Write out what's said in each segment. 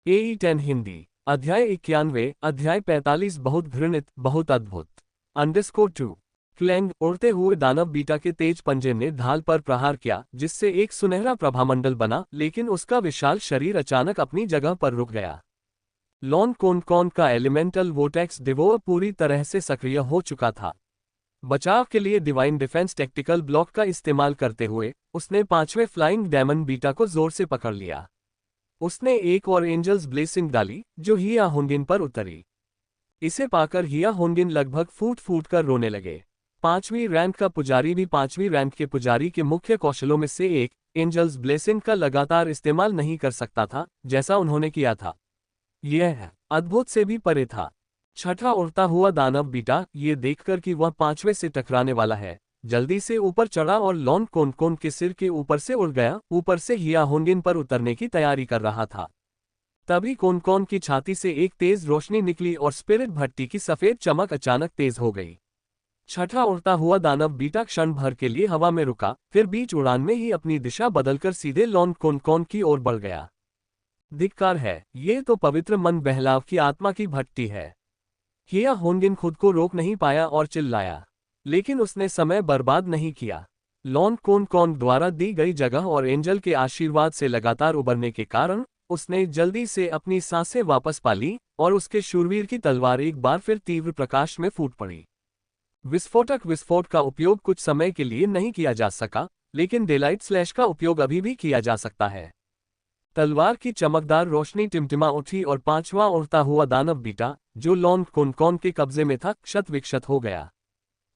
AE10 Hindi अध्याय 91 अध्याय 45 बहुत घृणित बहुत अद्भुत _2 क्लैंग उड़ते हुए दानव बीटा के तेज पंजे ने ढाल पर प्रहार किया जिससे एक सुनहरा प्रभामंडल बना लेकिन उसका विशाल शरीर अचानक अपनी जगह पर रुक गया। लॉन कोन का एलिमेंटल वोटेक्स डिवोर पूरी तरह से सक्रिय हो चुका था। बचाव के लिए डिवाइन डिफेंस टैक्टिकल ब्लॉक का इस्तेमाल करते हुए उसने पांचवें फ्लाइंग डेमन बीटा को जोर से पकड़ लिया। उसने एक और एंजल्स ब्लेसिंग डाली जो हिया होंगिन पर उतरी। इसे पाकर हिया होंगिन लगभग फूट फूट कर रोने लगे। पांचवीं रैंक का पुजारी भी पांचवीं रैंक के पुजारी के मुख्य कौशलों में से एक एंजल्स ब्लेसिंग का लगातार इस्तेमाल नहीं कर सकता था जैसा उन्होंने किया था। यह अद्भुत से भी परे था। छठा उड़ता हुआ दानव बीटा ये देखकर कि वह पांचवें से टकराने वाला है जल्दी से ऊपर चढ़ा और लॉन कोन के सिर के ऊपर से उड़ गया। ऊपर से हिया होंगिन पर उतरने की तैयारी कर रहा था। तभी कोन की छाती से एक तेज रोशनी निकली और स्पिरिट भट्टी की सफेद चमक अचानक तेज हो गई। छठा उड़ता हुआ दानव बीटा क्षण भर के लिए हवा में रुका, फिर बीच उड़ान में ही अपनी दिशा बदलकर सीधे लॉन कोन की ओर बढ़ गया। धिक्कार है, ये तो पवित्र मन बहलाव की आत्मा की भट्टी है। हिया होंगिन खुद को रोक नहीं पाया और चिल्लाया, लेकिन उसने समय बर्बाद नहीं किया। लॉन कोन द्वारा दी गई जगह और एंजल के आशीर्वाद से लगातार उबरने के कारण उसने जल्दी से अपनी सांसें वापस पा ली और उसके शूरवीर की तलवार एक बार फिर तीव्र प्रकाश में फूट पड़ी। विस्फोट का उपयोग कुछ समय के लिए नहीं किया जा सका, लेकिन डेलाइट स्लैश का उपयोग अभी भी किया जा सकता है। तलवार की चमकदार रोशनी टिमटिमा उठी और पांचवां उड़ता हुआ दानव बीटा जो लॉन कोन के कब्जे में था क्षत विक्षत हो गया।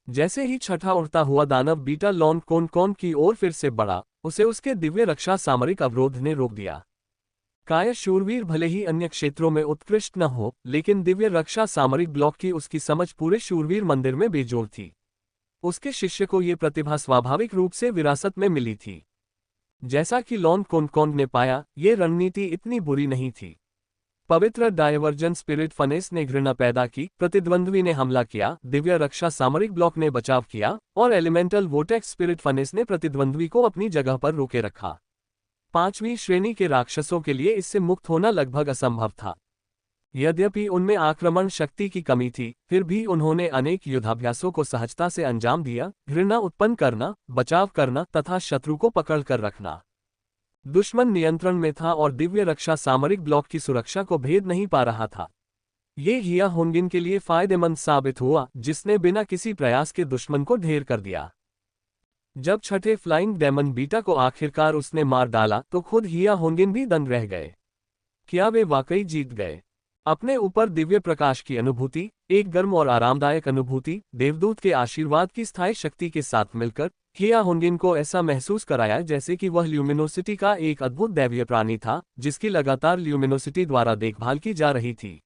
जैसे ही छठा उड़ता हुआ दानव बीटा लॉन कोन की ओर फिर से बढ़ा, उसे उसके दिव्य रक्षा सामरिक अवरोध ने रोक दिया। काय शूरवीर भले ही अन्य क्षेत्रों में उत्कृष्ट न हो, लेकिन दिव्य रक्षा सामरिक ब्लॉक की उसकी समझ पूरे शूरवीर मंदिर में बेजोड़ थी। उसके शिष्य को ये प्रतिभा स्वाभाविक रूप से विरासत में मिली थी। जैसा कि लॉन कोन ने पाया, ये रणनीति इतनी बुरी नहीं थी। पवित्र डायवर्जन स्पिरिट फनेस ने घृणा पैदा की, प्रतिद्वंद्वी ने हमला किया, दिव्य रक्षा सामरिक ब्लॉक ने बचाव किया और एलिमेंटल वोटेक्स स्पिरिट फनेस ने प्रतिद्वंद्वी को अपनी जगह पर रोके रखा। पांचवी श्रेणी के राक्षसों के लिए इससे मुक्त होना लगभग असंभव था। यद्यपि उनमें आक्रमण शक्ति की कमी थी, फिर भी उन्होंने अनेक युद्धाभ्यासों को सहजता से अंजाम दिया। घृणा उत्पन्न करना, बचाव करना तथा शत्रु को पकड़ कर रखना। दुश्मन नियंत्रण में था और दिव्य रक्षा सामरिक ब्लॉक की सुरक्षा को भेद नहीं पा रहा था। ये हिया होंगिन के लिए फायदेमंद साबित हुआ, जिसने बिना किसी प्रयास के दुश्मन को ढेर कर दिया। जब छठे फ्लाइंग डेमन बीटा को आखिरकार उसने मार डाला तो खुद हिया होंगिन भी दंग रह गए। क्या वे वाकई जीत गए? अपने ऊपर दिव्य प्रकाश की अनुभूति, एक गर्म और आरामदायक अनुभूति, देवदूत के आशीर्वाद की स्थायी शक्ति के साथ मिलकर हिया होंगिन को ऐसा महसूस कराया जैसे कि वह ल्यूमिनोसिटी का एक अद्भुत दैवीय प्राणी था जिसकी लगातार ल्यूमिनोसिटी द्वारा देखभाल की जा रही थी।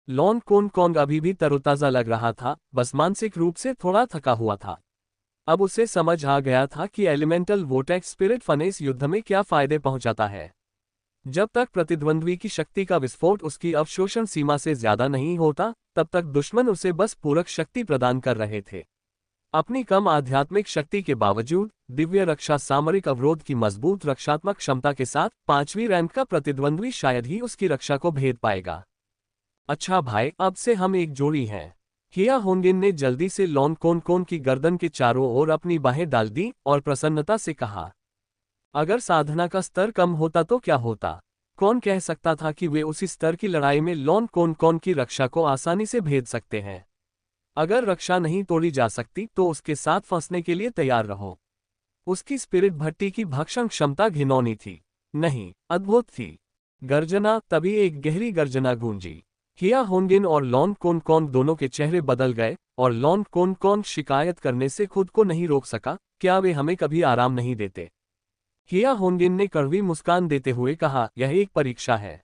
लॉन कोन अभी भी तरोताजा लग रहा था, बस मानसिक रूप से थोड़ा थका हुआ था। अब उसे समझ आ गया था कि एलिमेंटल वोटेक्स स्पिरिट फनेस युद्ध में क्या फायदे पहुंचाता है। जब तक प्रतिद्वंद्वी की शक्ति का विस्फोट उसकी अवशोषण सीमा से ज्यादा नहीं होता, तब तक दुश्मन उसे बस पूरक शक्ति प्रदान कर रहे थे। अपनी कम आध्यात्मिक शक्ति के बावजूद दिव्य रक्षा सामरिक अवरोध की मजबूत रक्षात्मक क्षमता के साथ पांचवी रैंक का प्रतिद्वंद्वी शायद ही उसकी रक्षा को भेद पाएगा। अच्छा भाई, अब से हम एक जोड़ी हैं। हिया होंगिन ने जल्दी से लॉन कोन की गर्दन के चारों ओर अपनी बाहें डाल दी और प्रसन्नता से कहा, अगर साधना का स्तर कम होता तो क्या होता? कौन कह सकता था कि वे उसी स्तर की लड़ाई में लॉन कोन की रक्षा को आसानी से भेद सकते हैं। अगर रक्षा नहीं तोड़ी जा सकती तो उसके साथ फंसने के लिए तैयार रहो। उसकी स्पिरिट भट्टी की भक्षण क्षमता घिनौनी थी, नहीं अद्भुत थी। गर्जना, तभी एक गहरी गर्जना गूंजी। हिया होंगिन और लॉन कोन दोनों के चेहरे बदल गए और लॉन कोन शिकायत करने से खुद को नहीं रोक सका, क्या वे हमें कभी आराम नहीं देते? हिया होंगिन ने कड़वी मुस्कान देते हुए कहा, यह एक परीक्षा है।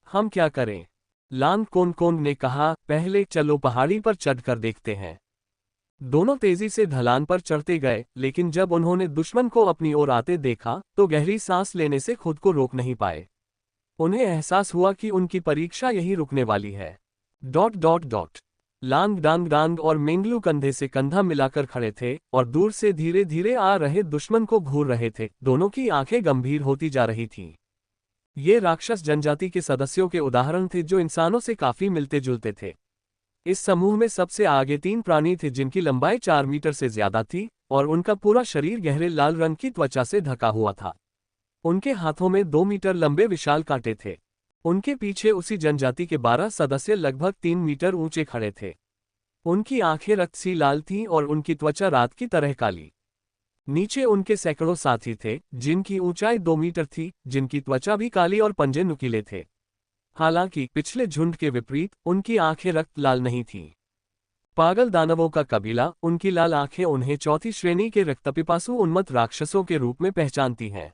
हम क्या करें? लॉन कोन ने कहा, पहले चलो पहाड़ी पर चढ़कर देखते हैं। दोनों तेजी से ढलान पर चढ़ते गए, लेकिन जब उन्होंने दुश्मन को अपनी ओर आते देखा तो गहरी सांस लेने से खुद को रोक नहीं पाए। उन्हें एहसास हुआ कि उनकी परीक्षा यही रुकने वाली है। लांग डांग और मेंगलू कंधे से कंधा मिलाकर खड़े थे और दूर से धीरे धीरे आ रहे दुश्मन को घूर रहे थे। दोनों की आंखें गंभीर होती जा रही थीं। ये राक्षस जनजाति के सदस्यों के उदाहरण थे जो इंसानों से काफी मिलते जुलते थे। इस समूह में सबसे आगे 3 प्राणी थे जिनकी लंबाई 4 मीटर से ज्यादा थी और उनका पूरा शरीर गहरे लाल रंग की त्वचा से ढका हुआ था। उनके हाथों में 2 मीटर लंबे विशाल कांटे थे। उनके पीछे उसी जनजाति के 12 सदस्य लगभग 3 मीटर ऊंचे खड़े थे। उनकी आंखें रक्त सी लाल थीं और उनकी त्वचा रात की तरह काली। नीचे उनके सैकड़ों साथी थे जिनकी ऊंचाई 2 मीटर थी, जिनकी त्वचा भी काली और पंजे नुकीले थे। हालांकि पिछले झुंड के विपरीत उनकी आंखें रक्त लाल नहीं थीं। पागल दानवों का कबीला, उनकी लाल आंखें उन्हें चौथी श्रेणी के रक्तपिपासु उन्मत्त राक्षसों के रूप में पहचानती हैं।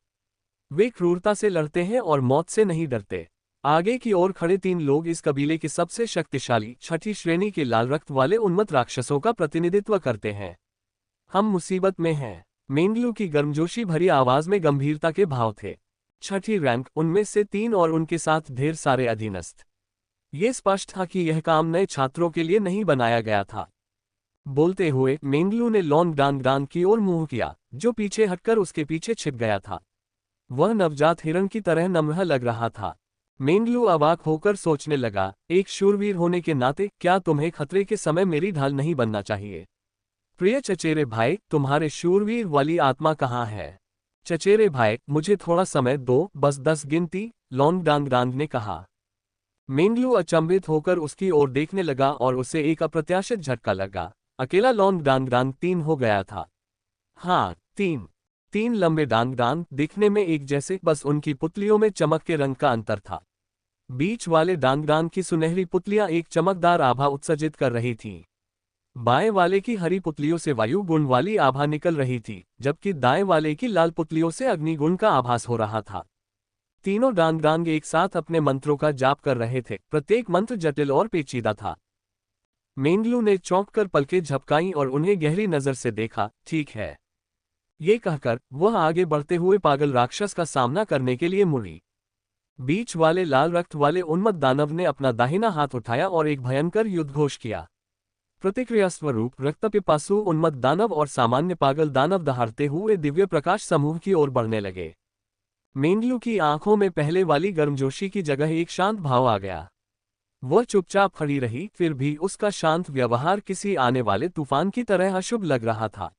वे क्रूरता से लड़ते हैं और मौत से नहीं डरते। आगे की ओर खड़े 3 लोग इस कबीले के सबसे शक्तिशाली छठी श्रेणी के लाल रक्त वाले उन्मत्त राक्षसों का प्रतिनिधित्व करते हैं। हम मुसीबत में हैं। मेंगलू की गर्मजोशी भरी आवाज में गंभीरता के भाव थे। छठी रैंक, उनमें से 3 और उनके साथ ढेर सारे अधीनस्थ। ये स्पष्ट था कि यह काम नए छात्रों के लिए नहीं बनाया गया था। बोलते हुए मेंगलू ने लॉन्ग डान की ओर मुंह किया, जो पीछे हटकर उसके पीछे छिप गया था। वह नवजात हिरण की तरह नम्र लग रहा था। मेंगलू अवाक होकर सोचने लगा, एक शूरवीर होने के नाते क्या तुम्हें खतरे के समय मेरी ढाल नहीं बनना चाहिए? प्रिय चचेरे भाई, तुम्हारे शूरवीर वाली आत्मा कहाँ है? चचेरे भाई, मुझे थोड़ा समय दो, बस 10 गिनती, लॉन्ग डांग ने कहा। मेंगलू अचंभित होकर उसकी ओर देखने लगा और उसे एक अप्रत्याशित झटका लगा। अकेला लॉन्ग डांग 3 हो गया था। हाँ, 3 लंबे डांग दिखने में एक जैसे, बस उनकी पुतलियों में चमक के रंग का अंतर था। बीच वाले डांग की सुनहरी पुतलियां एक चमकदार आभा उत्सर्जित कर रही थीं। बाएं वाले की हरी पुतलियों से वायु गुण वाली आभा निकल रही थी, जबकि दाएं वाले की लाल पुतलियों से अग्निगुण का आभास हो रहा था। तीनों डांग एक साथ अपने मंत्रों का जाप कर रहे थे। प्रत्येक मंत्र जटिल और पेचीदा था। मेंगलू ने चौंक कर पलकें झपकाईं और उन्हें गहरी नजर से देखा। ठीक है, ये कहकर वह आगे बढ़ते हुए पागल राक्षस का सामना करने के लिए मुड़ी। बीच वाले लाल रक्त वाले उन्मत्त दानव ने अपना दाहिना हाथ उठाया और एक भयंकर युद्धघोष किया। प्रतिक्रिया स्वरूप रक्तपिपासु उन्मत्त दानव और सामान्य पागल दानव दहाड़ते हुए दिव्य प्रकाश समूह की ओर बढ़ने लगे। मेंगलू की आंखों में पहले वाली गर्मजोशी की जगह एक शांत भाव आ गया। वह चुपचाप खड़ी रही, फिर भी उसका शांत व्यवहार किसी आने वाले तूफान की तरह अशुभ लग रहा था।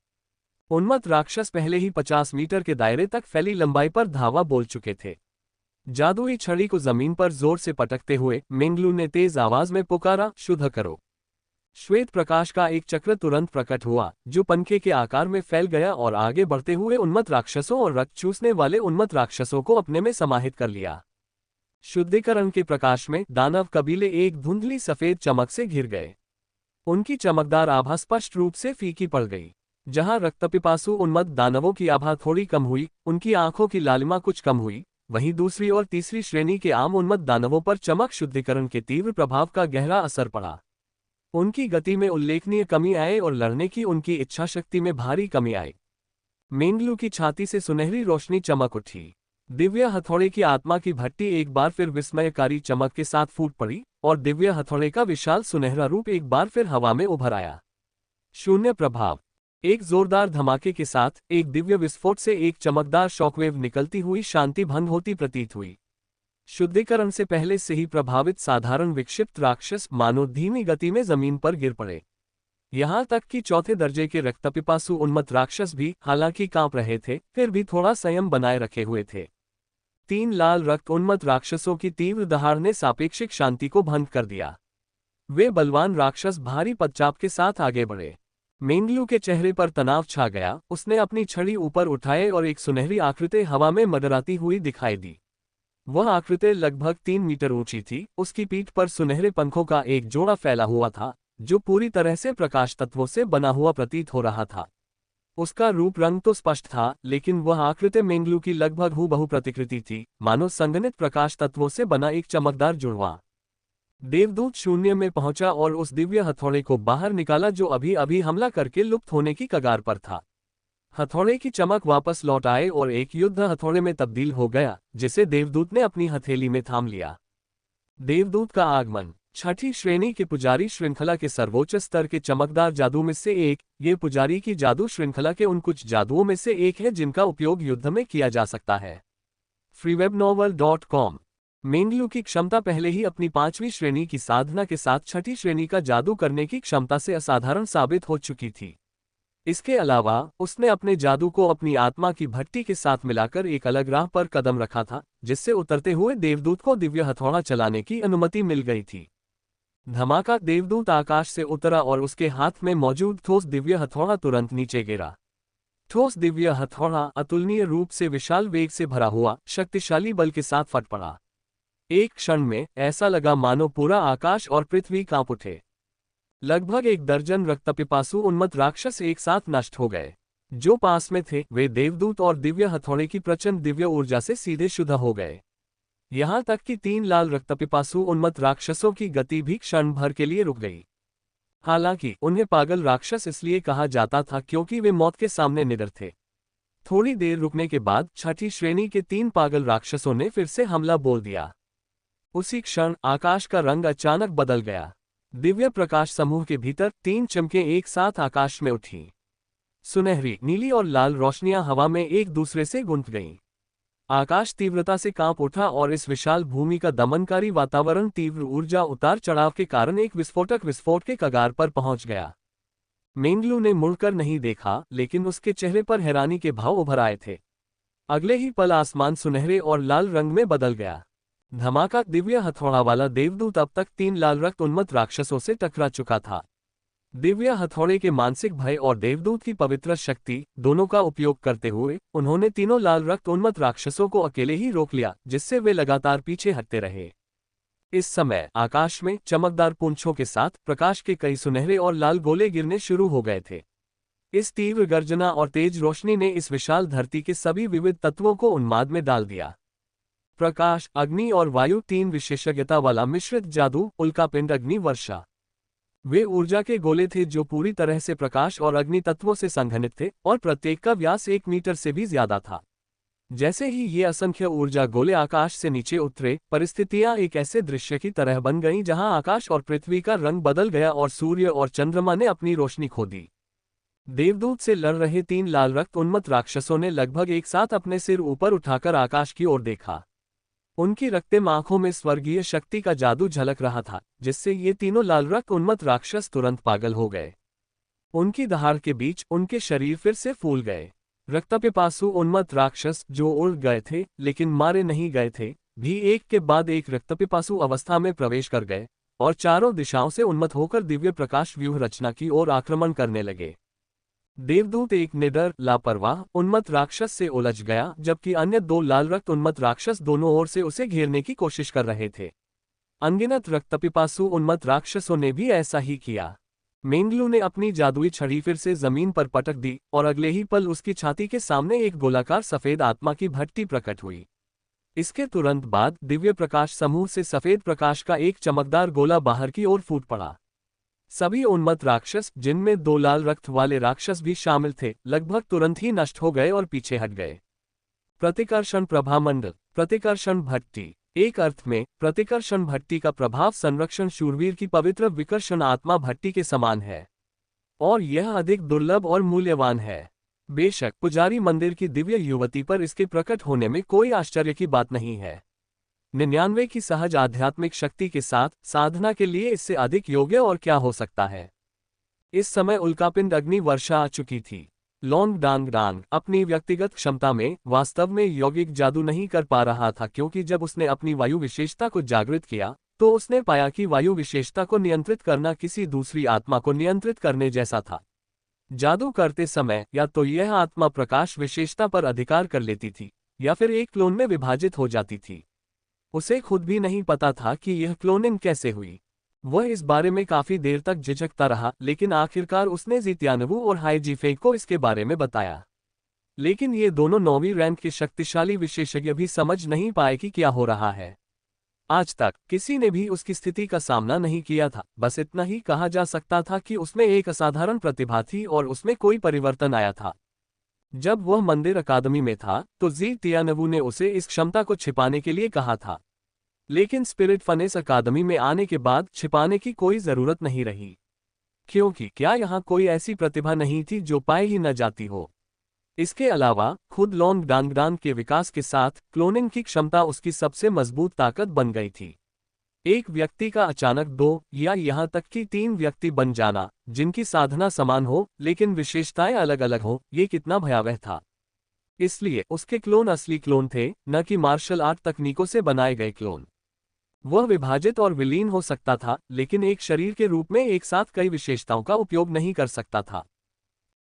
उन्मत्त राक्षस पहले ही 50 मीटर के दायरे तक फैली लंबाई पर धावा बोल चुके थे। जादुई छड़ी को जमीन पर जोर से पटकते हुए मेंगलू ने तेज आवाज में पुकारा, शुद्ध करो। श्वेत प्रकाश का एक चक्र तुरंत प्रकट हुआ, जो पंखे के आकार में फैल गया और आगे बढ़ते हुए उन्मत्त राक्षसों और रक्त चूसने वाले उन्मत्त राक्षसों को अपने में समाहित कर लिया। शुद्धिकरण के प्रकाश में दानव कबीले एक धुंधली सफेद चमक से घिर गए। उनकी चमकदार आभा स्पष्ट रूप से फीकी पड़ गई। जहां रक्तपिपासु उन्मत्त दानवों की आभा थोड़ी कम हुई, उनकी आंखों की लालिमा कुछ कम हुई, वहीं दूसरी और तीसरी श्रेणी के आम उन्मत्त दानवों पर चमक शुद्धिकरण के तीव्र प्रभाव का गहरा असर पड़ा। उनकी गति में उल्लेखनीय कमी आई और लड़ने की उनकी इच्छाशक्ति में भारी कमी आई। मेंगलू की छाती से सुनहरी रोशनी चमक उठी। दिव्य हथौड़े की आत्मा की भट्टी एक बार फिर विस्मयकारी चमक के साथ फूट पड़ी और दिव्य हथौड़े का विशाल सुनहरा रूप एक बार फिर हवा में उभर आया। शून्य प्रभाव। एक जोरदार धमाके के साथ एक दिव्य विस्फोट से एक चमकदार शॉकवेव निकलती हुई शांति भंग होती प्रतीत हुई। शुद्धिकरण से पहले से ही प्रभावित साधारण विक्षिप्त राक्षस मानो धीमी गति में जमीन पर गिर पड़े। यहां तक कि चौथे दर्जे के रक्तपिपासु उन्मत्त राक्षस भी, हालांकि कांप रहे थे, फिर भी थोड़ा संयम बनाए रखे हुए थे। 3 लाल रक्त उन्मत्त राक्षसों की तीव्र दहाड़ ने सापेक्षिक शांति को भंग कर दिया। वे बलवान राक्षस भारी पदचाप के साथ आगे बढ़े। मेंगलू के चेहरे पर तनाव छा गया। उसने अपनी छड़ी ऊपर उठाए और एक सुनहरी आकृति हवा में मंडराती हुई दिखाई दी। वह आकृति लगभग 3 मीटर ऊंची थी। उसकी पीठ पर सुनहरे पंखों का एक जोड़ा फैला हुआ था, जो पूरी तरह से प्रकाश तत्वों से बना हुआ प्रतीत हो रहा था। उसका रूप रंग तो स्पष्ट था, लेकिन वह आकृति मेंगलू की लगभग हूबहू प्रतिकृति थी, मानो संघनित प्रकाश तत्वों से बना एक चमकदार जुड़वां। देवदूत शून्य में पहुंचा और उस दिव्य हथौड़े को बाहर निकाला जो अभी अभी हमला करके लुप्त होने की कगार पर था। हथौड़े की चमक वापस लौट आए और एक युद्ध हथौड़े में तब्दील हो गया, जिसे देवदूत ने अपनी हथेली में थाम लिया। देवदूत का आगमन। छठी श्रेणी के पुजारी श्रृंखला के सर्वोच्च स्तर के चमकदार जादू में से एक, ये पुजारी की जादू श्रृंखला के उन कुछ जादुओं में से एक है जिनका उपयोग युद्ध में किया जा सकता है। freewebnovel.com। मेंगलू की क्षमता पहले ही अपनी 5वीं श्रेणी की साधना के साथ 6ठी श्रेणी का जादू करने की क्षमता से असाधारण साबित हो चुकी थी। इसके अलावा उसने अपने जादू को अपनी आत्मा की भट्टी के साथ मिलाकर एक अलग राह पर कदम रखा था, जिससे उतरते हुए देवदूत को दिव्य हथौड़ा चलाने की अनुमति मिल गई थी। धमाका! देवदूत आकाश से उतरा और उसके हाथ में मौजूद ठोस दिव्य हथौड़ा तुरंत नीचे गिरा। ठोस दिव्य हथौड़ा अतुलनीय रूप से विशाल वेग से भरा हुआ शक्तिशाली बल के साथ फट पड़ा। एक क्षण में ऐसा लगा मानो पूरा आकाश और पृथ्वी कांप उठे। लगभग 1 दर्जन रक्तपिपासु उन्मत्त राक्षस एक साथ नष्ट हो गए। जो पास में थे वे देवदूत और दिव्य हथौड़े की प्रचंड दिव्य ऊर्जा से सीधे शुद्ध हो गए। यहां तक कि 3 लाल रक्तपिपासु उन्मत्त राक्षसों की गति भी क्षण भर के लिए रुक गई। हालांकि उन्हें पागल राक्षस इसलिए कहा जाता था क्योंकि वे मौत के सामने निडर थे। थोड़ी देर रुकने के बाद 6ठी श्रेणी के 3 पागल राक्षसों ने फिर से हमला बोल दिया। उसी क्षण आकाश का रंग अचानक बदल गया। दिव्य प्रकाश समूह के भीतर 3 चमकें एक साथ आकाश में उठी। सुनहरी, नीली और लाल रोशनियां हवा में एक दूसरे से गुंथ गईं। आकाश तीव्रता से कांप उठा और इस विशाल भूमि का दमनकारी वातावरण तीव्र ऊर्जा उतार चढ़ाव के कारण एक विस्फोट के कगार पर पहुंच गया। मेंगलू ने मुड़कर नहीं देखा, लेकिन उसके चेहरे पर हैरानी के भाव उभर आए थे। अगले ही पल आसमान सुनहरे और लाल रंग में बदल गया। धमाका! दिव्य हथौड़ा वाला देवदूत अब तक 3 लाल रक्त उन्मत्त राक्षसों से टकरा चुका था। दिव्य हथौड़े के मानसिक भय और देवदूत की पवित्र शक्ति दोनों का उपयोग करते हुए उन्होंने तीनों लाल रक्त उन्मत्त राक्षसों को अकेले ही रोक लिया, जिससे वे लगातार पीछे हटते रहे। इस समय आकाश में चमकदार पूंछों के साथ प्रकाश के कई सुनहरे और लाल गोले गिरने शुरू हो गए थे। इस तीव्र गर्जना और तेज रोशनी ने इस विशाल धरती के सभी विविध तत्वों को उन्माद में डाल दिया। प्रकाश, अग्नि और वायु 3 विशेषज्ञता वाला मिश्रित जादू, उल्कापिंड अग्नि वर्षा। वे ऊर्जा के गोले थे जो पूरी तरह से प्रकाश और अग्नि तत्वों से संघनित थे और प्रत्येक का व्यास 1 मीटर से भी ज्यादा था। जैसे ही ये असंख्य ऊर्जा गोले आकाश से नीचे उतरे, परिस्थितियां एक ऐसे दृश्य की तरह बन गईं जहां आकाश और पृथ्वी का रंग बदल गया और सूर्य और चंद्रमा ने अपनी रोशनी खो दी। देवदूत से लड़ रहे 3 लाल रक्त उन्मत्त राक्षसों ने लगभग एक साथ अपने सिर ऊपर उठाकर आकाश की ओर देखा। उनकी रक्तम आंखों में स्वर्गीय शक्ति का जादू झलक रहा था, जिससे ये तीनों लाल रक्त उन्मत्त राक्षस तुरंत पागल हो गए। उनकी दहाड़ के बीच उनके शरीर फिर से फूल गए। रक्तपिपासु उन्मत्त राक्षस जो उड़ गए थे लेकिन मारे नहीं गए थे, भी एक के बाद एक रक्तपिपासु अवस्था में प्रवेश कर गए और चारों दिशाओं से उन्मत्त होकर दिव्य प्रकाश व्यूह रचना की ओर आक्रमण करने लगे। देवदूत एक निडर, लापरवाह उन्मत्त राक्षस से उलझ गया, जबकि अन्य 2 लाल रक्त उन्मत्त राक्षस दोनों ओर से उसे घेरने की कोशिश कर रहे थे। अनगिनत रक्तपिपासु उन्मत्त राक्षसों ने भी ऐसा ही किया। मेंगलू ने अपनी जादुई छड़ी फिर से जमीन पर पटक दी और अगले ही पल उसकी छाती के सामने एक गोलाकार सफेद आत्मा की भट्टी प्रकट हुई। इसके तुरंत बाद दिव्य प्रकाश समूह से सफेद प्रकाश का एक चमकदार गोला बाहर की ओर फूट पड़ा। सभी उन्मत्त राक्षस, जिनमें 2 लाल रक्त वाले राक्षस भी शामिल थे, लगभग तुरंत ही नष्ट हो गए और पीछे हट गए। प्रतिकर्षण प्रभामंडल, प्रतिकर्षण भट्टी। एक अर्थ में प्रतिकर्षण भट्टी का प्रभाव संरक्षण शूरवीर की पवित्र विकर्षण आत्मा भट्टी के समान है, और यह अधिक दुर्लभ और मूल्यवान है। बेशक पुजारी मंदिर की दिव्य युवती पर इसके प्रकट होने में कोई आश्चर्य की बात नहीं है। 99 की सहज आध्यात्मिक शक्ति के साथ साधना के लिए इससे अधिक योग्य और क्या हो सकता है। इस समय उल्कापिंड अग्नि वर्षा आ चुकी थी। लोंग डांग डांग अपनी व्यक्तिगत क्षमता में वास्तव में यौगिक जादू नहीं कर पा रहा था, क्योंकि जब उसने अपनी वायु विशेषता को जागृत किया तो उसने पाया कि वायु विशेषता को नियंत्रित करना किसी दूसरी आत्मा को नियंत्रित करने जैसा था। जादू करते समय या तो यह आत्मा प्रकाश विशेषता पर अधिकार कर लेती थी या फिर एक क्लोन में विभाजित हो जाती थी। उसे खुद भी नहीं पता था कि यह क्लोनिंग कैसे हुई। वह इस बारे में काफी देर तक झिझकता रहा, लेकिन आखिरकार उसने ज़ित्यानवू और हाई जीफे को इसके बारे में बताया। लेकिन ये दोनों 9वीं रैंक के शक्तिशाली विशेषज्ञ भी समझ नहीं पाए कि क्या हो रहा है। आज तक किसी ने भी उसकी स्थिति का सामना नहीं किया था। बस इतना ही कहा जा सकता था कि उसमें एक असाधारण प्रतिभा थी और उसमें कोई परिवर्तन आया था। जब वह मंदिर अकादमी में था तो ज़ित्यानवू ने उसे इस क्षमता को छिपाने के लिए कहा था, लेकिन स्पिरिट फनेस अकादमी में आने के बाद छिपाने की कोई जरूरत नहीं रही, क्योंकि क्या यहाँ कोई ऐसी प्रतिभा नहीं थी जो पाई ही न जाती हो। इसके अलावा खुद लॉन्ग डांगडान के विकास के साथ क्लोनिंग की क्षमता उसकी सबसे मजबूत ताकत बन गई थी। एक व्यक्ति का अचानक 2 या यहां तक कि 3 व्यक्ति बन जाना, जिनकी साधना समान हो लेकिन विशेषताएं अलग अलग हो, ये कितना भयावह था। इसलिए उसके क्लोन असली क्लोन थे, न कि मार्शल आर्ट तकनीकों से बनाए गए क्लोन। वह विभाजित और विलीन हो सकता था, लेकिन एक शरीर के रूप में एक साथ कई विशेषताओं का उपयोग नहीं कर सकता था।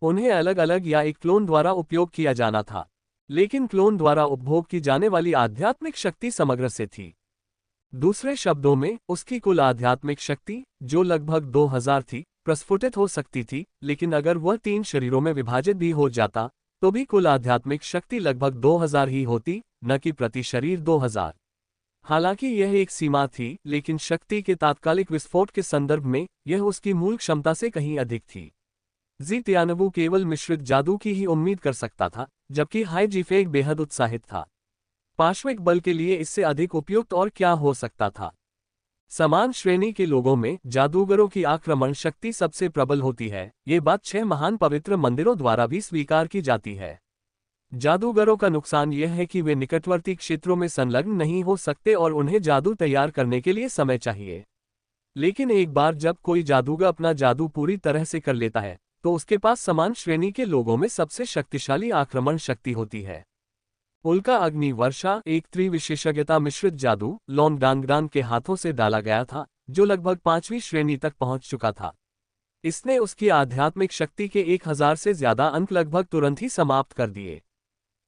उन्हें अलग अलग या एक क्लोन द्वारा उपयोग किया जाना था, लेकिन क्लोन द्वारा उपभोग की जाने वाली आध्यात्मिक शक्ति समग्र से थी। दूसरे शब्दों में, उसकी कुल आध्यात्मिक शक्ति, जो लगभग 2000 थी, प्रस्फुटित हो सकती थी, लेकिन अगर वह 3 शरीरों में विभाजित भी हो जाता, तो भी कुल आध्यात्मिक शक्ति लगभग 2000 ही होती, न कि प्रति शरीर 2000। हालांकि यह एक सीमा थी, लेकिन शक्ति के तात्कालिक विस्फोट के संदर्भ में यह उसकी मूल क्षमता से कहीं अधिक थी। जी तियानबू केवल मिश्रित जादू की ही उम्मीद कर सकता था, जबकि हाई जीफेक बेहद उत्साहित था। पार्श्विक बल के लिए इससे अधिक उपयुक्त और क्या हो सकता था। समान श्रेणी के लोगों में जादूगरों की आक्रमण शक्ति सबसे प्रबल होती है, ये बात 6 महान पवित्र मंदिरों द्वारा भी स्वीकार की जाती है। जादूगरों का नुकसान यह है कि वे निकटवर्ती क्षेत्रों में संलग्न नहीं हो सकते और उन्हें जादू तैयार करने के लिए समय चाहिए। लेकिन एक बार जब कोई जादूगर अपना जादू पूरी तरह से कर लेता है, तो उसके पास समान श्रेणी के लोगों में सबसे शक्तिशाली आक्रमण शक्ति होती है। उल्का अग्नि वर्षा एक त्रिविशेषज्ञता मिश्रित जादू लॉन्ग डांगडान के हाथों से डाला गया था, जो लगभग 5वीं श्रेणी तक पहुंच चुका था। इसने उसकी आध्यात्मिक शक्ति के 1000 से ज्यादा अंक लगभग तुरंत ही समाप्त कर दिए।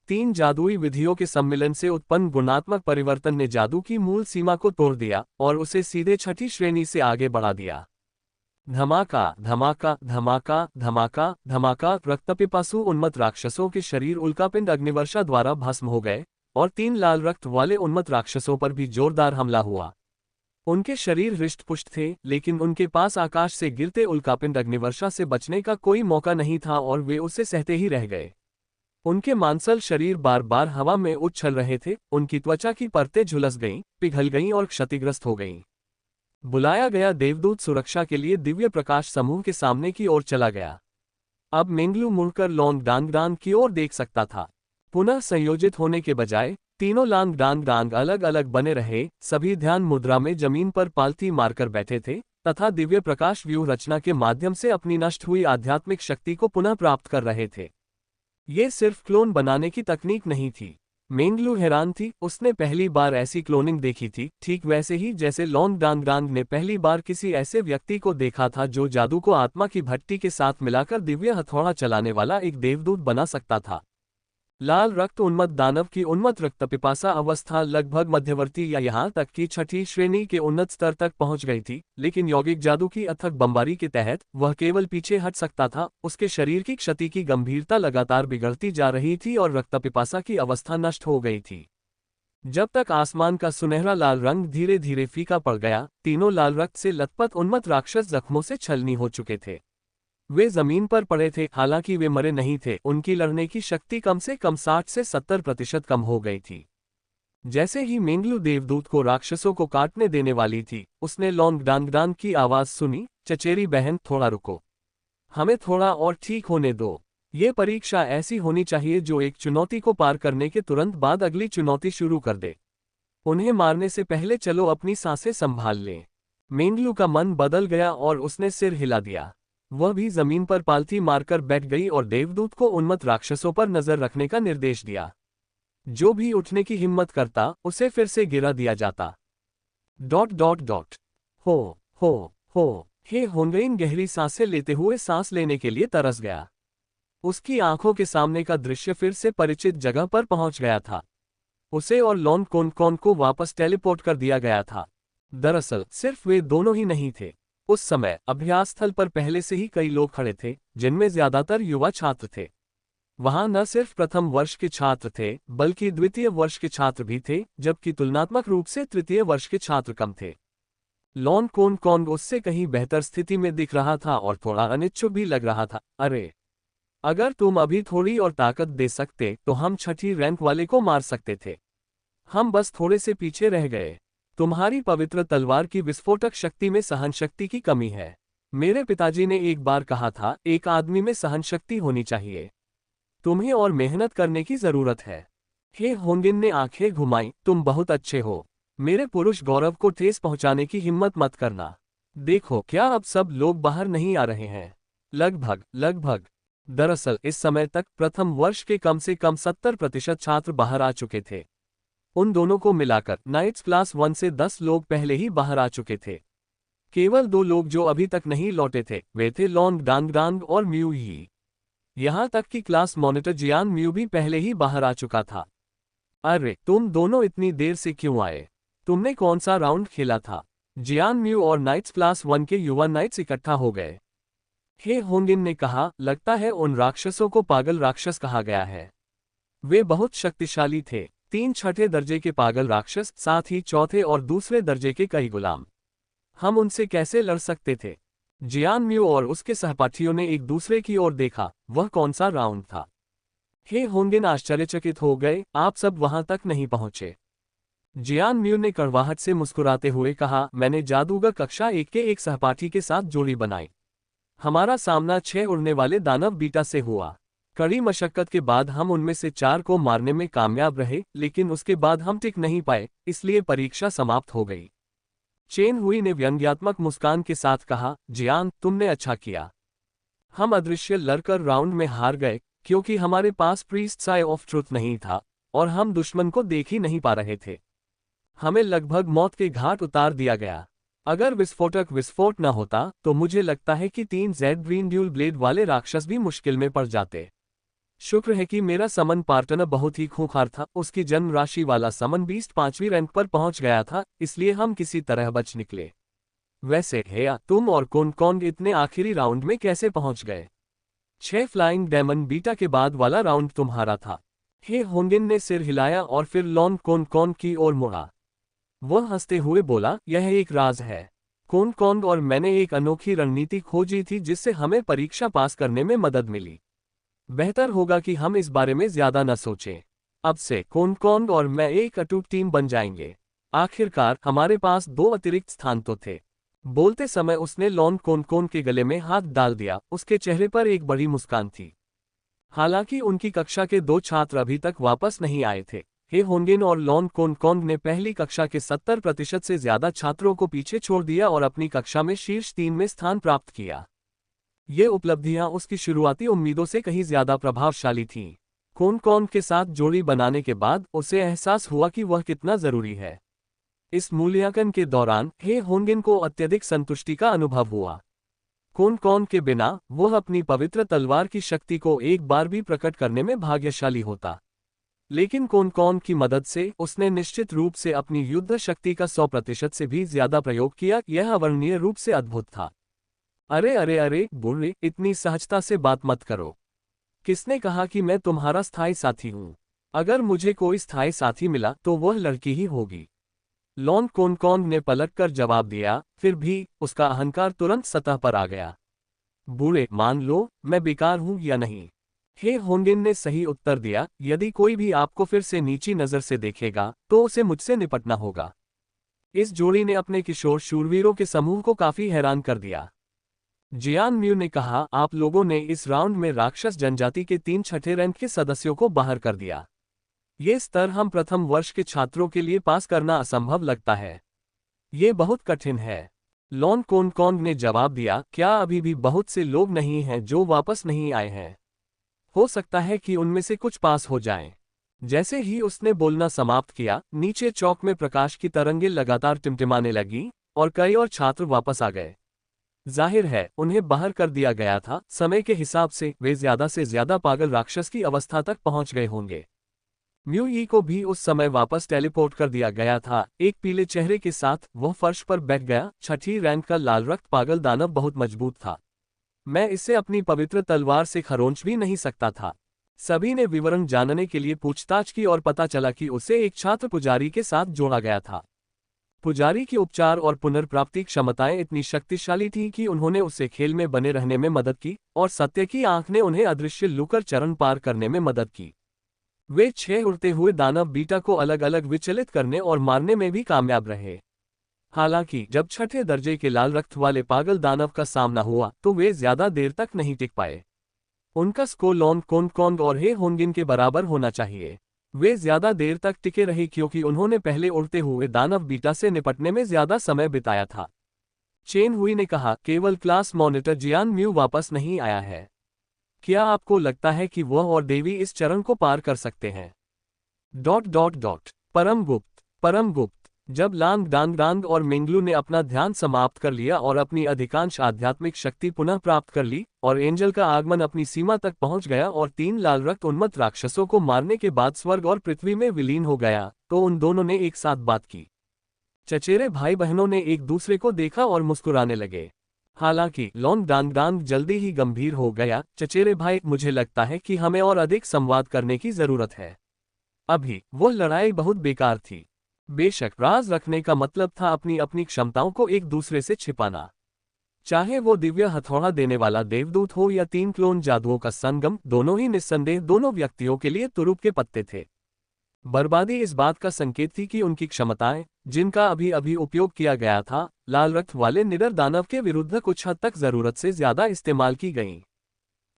3 जादुई विधियों के सम्मिलन से उत्पन्न गुणात्मक परिवर्तन ने जादू की मूल सीमा को तोड़ दिया और उसे सीधे 6ठी श्रेणी से आगे बढ़ा दिया। धमाका धमाका धमाका धमाका धमाका। रक्तपिपासु उन्मत्त राक्षसों के शरीर उल्कापिंड अग्निवर्षा द्वारा भस्म हो गए और 3 लाल रक्त वाले उन्मत्त राक्षसों पर भी जोरदार हमला हुआ। उनके शरीर हृष्ट-पुष्ट थे, लेकिन उनके पास आकाश से गिरते उल्कापिंड अग्निवर्षा से बचने का कोई मौका नहीं था और वे उसे सहते ही रह गए। उनके मांसल शरीर बार बार हवा में उछल रहे थे, उनकी त्वचा की परतें झुलस गईं, पिघल गईं और क्षतिग्रस्त हो गईं। बुलाया गया देवदूत सुरक्षा के लिए दिव्य प्रकाश समूह के सामने की ओर चला गया। अब मेंगलू मुड़कर लॉन्ग डांगडांग की ओर देख सकता था। पुनः संयोजित होने के बजाय तीनों लॉन्ग डांगडांग अलग अलग बने रहे, सभी ध्यान मुद्रा में जमीन पर पालथी मारकर बैठे थे तथा दिव्य प्रकाश व्यूह रचना के माध्यम से अपनी नष्ट हुई आध्यात्मिक शक्ति को पुनः प्राप्त कर रहे थे। ये सिर्फ क्लोन बनाने की तकनीक नहीं थी। मेंगलू हैरान थी, उसने पहली बार ऐसी क्लोनिंग देखी थी, ठीक वैसे ही जैसे लॉन्ग डांगडांग ने पहली बार किसी ऐसे व्यक्ति को देखा था जो जादू को आत्मा की भट्टी के साथ मिलाकर दिव्य हथौड़ा चलाने वाला एक देवदूत बना सकता था। लाल रक्त उन्मत्त दानव की उन्मत्त रक्तपिपासा अवस्था लगभग मध्यवर्ती या यहां तक कि 6ठी श्रेणी के उन्नत स्तर तक पहुंच गई थी, लेकिन यौगिक जादू की अथक बमबारी के तहत वह केवल पीछे हट सकता था। उसके शरीर की क्षति की गंभीरता लगातार बिगड़ती जा रही थी और रक्तपिपासा की अवस्था नष्ट हो गई थी। जब तक आसमान का सुनहरा लाल रंग धीरे धीरे फीका पड़ गया, तीनों लाल रक्त से लथपथ उन्मत्त राक्षस जख्मों से छलनी हो चुके थे। वे जमीन पर पड़े थे, हालांकि वे मरे नहीं थे। उनकी लड़ने की शक्ति कम से कम 60 से 70% कम हो गई थी। जैसे ही मेंगलू देवदूत को राक्षसों को काटने देने वाली थी, उसने लॉन्ग डांगडांग की आवाज सुनी, चचेरी बहन थोड़ा रुको, हमें थोड़ा और ठीक होने दो। ये परीक्षा ऐसी होनी चाहिए जो एक चुनौती को पार करने के तुरंत बाद अगली चुनौती शुरू कर दे। उन्हें मारने से पहले चलो अपनी सांसें संभाल लें। मेंगलू का मन बदल गया और उसने सिर हिला दिया। वह भी जमीन पर पालथी मारकर बैठ गई और देवदूत को उन्मत्त राक्षसों पर नजर रखने का निर्देश दिया। जो भी उठने की हिम्मत करता, उसे फिर से गिरा दिया जाता। ... हो हे होंगइन गहरी सांसें लेते हुए सांस लेने के लिए तरस गया। उसकी आंखों के सामने का दृश्य फिर से परिचित जगह पर पहुंच गया था। उसे और लॉन कोन को वापस टेलीपोर्ट कर दिया गया था। दरअसल सिर्फ वे दोनों ही नहीं थे। उस समय अभ्यास स्थल पर पहले से ही कई लोग खड़े थे, जिनमें ज्यादातर युवा छात्र थे। वहां न सिर्फ प्रथम वर्ष के छात्र थे, बल्कि द्वितीय वर्ष के छात्र भी थे, जबकि तुलनात्मक रूप से तृतीय वर्ष के छात्र कम थे। लॉन कोन उससे कहीं बेहतर स्थिति में दिख रहा था और थोड़ा अनिच्छुक भी लग रहा था। अरे, अगर तुम अभी थोड़ी और ताकत दे सकते तो हम 6ठी रैंक वाले को मार सकते थे। हम बस थोड़े से पीछे रह गए। तुम्हारी पवित्र तलवार की विस्फोटक शक्ति में सहनशक्ति की कमी है। मेरे पिताजी ने एक बार कहा था, एक आदमी में सहनशक्ति होनी चाहिए। तुम्हें और मेहनत करने की जरूरत है। हे होंगिन ने आंखें घुमाई, तुम बहुत अच्छे हो। मेरे पुरुष गौरव को ठेस पहुंचाने की हिम्मत मत करना। देखो क्या अब सब लोग बाहर नहीं आ रहे हैं? लगभग। दरअसल इस समय तक प्रथम वर्ष के कम से कम 70% छात्र बाहर आ चुके थे। उन दोनों को मिलाकर नाइट्स क्लास 1 से 10 लोग पहले ही बाहर आ चुके थे। केवल 2 लोग जो अभी तक नहीं लौटे थे वे थे लॉन्ग डांग डांग और म्यू ही। यहाँ तक कि क्लास मॉनिटर जियान म्यू भी पहले ही बाहर आ चुका था। अरे तुम दोनों इतनी देर से क्यों आए? तुमने कौन सा राउंड खेला था? जियान म्यू और नाइट्स क्लास 1 के युवा नाइट्स इकट्ठा हो गए। हे होंगिन ने कहा, लगता है उन राक्षसों को पागल राक्षस कहा गया है। वे बहुत शक्तिशाली थे, 3 छठे दर्जे के पागल राक्षस, साथ ही चौथे और दूसरे दर्जे के कई गुलाम। हम उनसे कैसे लड़ सकते थे? जियान म्यू और उसके सहपाठियों ने एक दूसरे की ओर देखा। वह कौन सा राउंड था? हे होंगिन आश्चर्यचकित हो गए, आप सब वहां तक नहीं पहुंचे। जियान म्यू ने कड़वाहट से मुस्कुराते हुए कहा, मैंने जादूगर कक्षा 1 के एक सहपाठी के साथ जोड़ी बनाई। हमारा सामना 6 उड़ने वाले दानव बीटा से हुआ। कड़ी मशक्कत के बाद हम उनमें से 4 को मारने में कामयाब रहे, लेकिन उसके बाद हम टिक नहीं पाए, इसलिए परीक्षा समाप्त हो गई। चेन हुई ने व्यंग्यात्मक मुस्कान के साथ कहा, जियान तुमने अच्छा किया। हम अदृश्य लड़कर राउंड में हार गए क्योंकि हमारे पास प्रीस्ट आई ऑफ ट्रुथ नहीं था और हम दुश्मन को देख ही नहीं पा रहे थे। हमें लगभग मौत के घाट उतार दिया गया। अगर विस्फोट न होता तो मुझे लगता है कि 3 जेड ग्रीन ड्यूल ब्लेड वाले राक्षस भी मुश्किल में पड़ जाते। शुक्र है कि मेरा समन पार्टनर बहुत ही खूंखार था। उसकी जन्म राशि वाला समन बीस्ट 5वीं रैंक पर पहुंच गया था, इसलिए हम किसी तरह बच निकले। वैसे हेया, तुम और कौन इतने आखिरी राउंड में कैसे पहुंच गए? 6 फ्लाइंग डेमन बीटा के बाद वाला राउंड तुम्हारा था। हे होंगिन ने सिर हिलाया और फिर लॉन कौन की ओर मुड़ा। वह हंसते हुए बोला, यह एक राज है। कौन और मैंने एक अनोखी रणनीति खोजी थी जिससे हमें परीक्षा पास करने में मदद मिली। बेहतर होगा कि हम इस बारे में ज्यादा न सोचें। अब से कौन और मैं एक अटूट टीम बन जाएंगे। आखिरकार हमारे पास 2 अतिरिक्त स्थान तो थे। बोलते समय उसने लॉन कौन के गले में हाथ डाल दिया। उसके चेहरे पर एक बड़ी मुस्कान थी। हालांकि उनकी कक्षा के 2 छात्र अभी तक वापस नहीं आए थे। हे होंगिन और लॉन कौन ने पहली कक्षा के 70% से ज्यादा छात्रों को पीछे छोड़ दिया और अपनी कक्षा में शीर्ष 3 में स्थान प्राप्त किया। ये उपलब्धियां उसकी शुरुआती उम्मीदों से कहीं ज्यादा प्रभावशाली थीं। कौन के साथ जोड़ी बनाने के बाद उसे एहसास हुआ कि वह कितना जरूरी है। इस मूल्यांकन के दौरान हे होंगिन को अत्यधिक संतुष्टि का अनुभव हुआ। कौन के बिना वह अपनी पवित्र तलवार की शक्ति को एक बार भी प्रकट करने में भाग्यशाली होता। लेकिन कौन की मदद से उसने निश्चित रूप से अपनी युद्ध शक्ति का 100% से भी ज्यादा प्रयोग किया। यह अवर्णनीय रूप से अद्भुत था। अरे बुर्रे, इतनी सहजता से बात मत करो। किसने कहा कि मैं तुम्हारा स्थायी साथी हूं? अगर मुझे कोई स्थायी साथी मिला तो वह लड़की ही होगी। लॉन कौन ने पलटकर जवाब दिया, फिर भी उसका अहंकार तुरंत सतह पर आ गया। बूढ़े, मान लो मैं बेकार हूं या नहीं? हे होंगिन ने सही उत्तर दिया, यदि कोई भी आपको फिर से नीची नजर से देखेगा तो उसे मुझसे निपटना होगा। इस जोड़ी ने अपने किशोर शूरवीरों के समूह को काफी हैरान कर दिया। जियान म्यू ने कहा, आप लोगों ने इस राउंड में राक्षस जनजाति के 3 छठे रैंक के सदस्यों को बाहर कर दिया। ये स्तर हम प्रथम वर्ष के छात्रों के लिए पास करना असंभव लगता है। ये बहुत कठिन है। लॉन कौन ने जवाब दिया, क्या अभी भी बहुत से लोग नहीं हैं जो वापस नहीं आए हैं? हो सकता है कि उनमें से कुछ पास हो जाएं। जैसे ही उसने बोलना समाप्त किया, नीचे चौक में प्रकाश की तरंगें लगातार टिमटिमाने लगी और कई और छात्र वापस आ गए। जाहिर है उन्हें बाहर कर दिया गया था। समय के हिसाब से वे ज्यादा से ज्यादा पागल राक्षस की अवस्था तक पहुंच गए होंगे। म्यू ई को भी उस समय वापस टेलीपोर्ट कर दिया गया था। एक पीले चेहरे के साथ वह फर्श पर बैठ गया। 6ठी रैंक का लाल रक्त पागल दानव बहुत मजबूत था। मैं इसे अपनी पवित्र तलवार से खरोंच भी नहीं सकता था। सभी ने विवरण जानने के लिए पूछताछ की और पता चला कि उसे एक छात्र पुजारी के साथ जोड़ा गया था। पुजारी की उपचार और पुनर्प्राप्ति क्षमताएं इतनी शक्तिशाली थीं कि उन्होंने उसे खेल में बने रहने में मदद की और सत्य की आंख ने उन्हें अदृश्य लुकर चरण पार करने में मदद की। वे 6 उड़ते हुए दानव बीटा को अलग अलग विचलित करने और मारने में भी कामयाब रहे। हालांकि जब 6ठे दर्जे के लाल रक्त वाले पागल दानव का सामना हुआ तो वे ज्यादा देर तक नहीं टिक पाए। उनका स्कोर लॉन्ग कोंग और हे होंगिन के बराबर होना चाहिए। वे ज्यादा देर तक टिके रहे क्योंकि उन्होंने पहले उड़ते हुए दानव बीटा से निपटने में ज्यादा समय बिताया था। चेन हुई ने कहा, केवल क्लास मॉनिटर जियान म्यू वापस नहीं आया है। क्या आपको लगता है कि वह और देवी इस चरण को पार कर सकते हैं? परम गुप्त। जब लांग डांग और मिंगलू ने अपना ध्यान समाप्त कर लिया और अपनी अधिकांश आध्यात्मिक शक्ति पुनः प्राप्त कर ली और एंजल का आगमन अपनी सीमा तक पहुंच गया और 3 लाल रक्त उन्मत्त राक्षसों को मारने के बाद स्वर्ग और पृथ्वी में विलीन हो गया, तो उन दोनों ने एक साथ बात की। चचेरे भाई बहनों ने एक दूसरे को देखा और मुस्कुराने लगे। हालांकि लॉन्ग डांग जल्दी ही गंभीर हो गया। चचेरे भाई, मुझे लगता है कि हमें और अधिक संवाद करने की जरूरत है। अभी वो लड़ाई बहुत बेकार थी। बेशक राज रखने का मतलब था अपनी अपनी क्षमताओं को एक दूसरे से छिपाना। चाहे वो दिव्य हथौड़ा देने वाला देवदूत हो या 3 क्लोन जादुओं का संगम, दोनों ही निस्संदेह दोनों व्यक्तियों के लिए तुरुप के पत्ते थे। बर्बादी इस बात का संकेत थी कि उनकी क्षमताएं, जिनका अभी अभी उपयोग किया गया था, लाल रक्त वाले निडर दानव के विरुद्ध कुछ हद तक जरूरत से ज्यादा इस्तेमाल की गईं।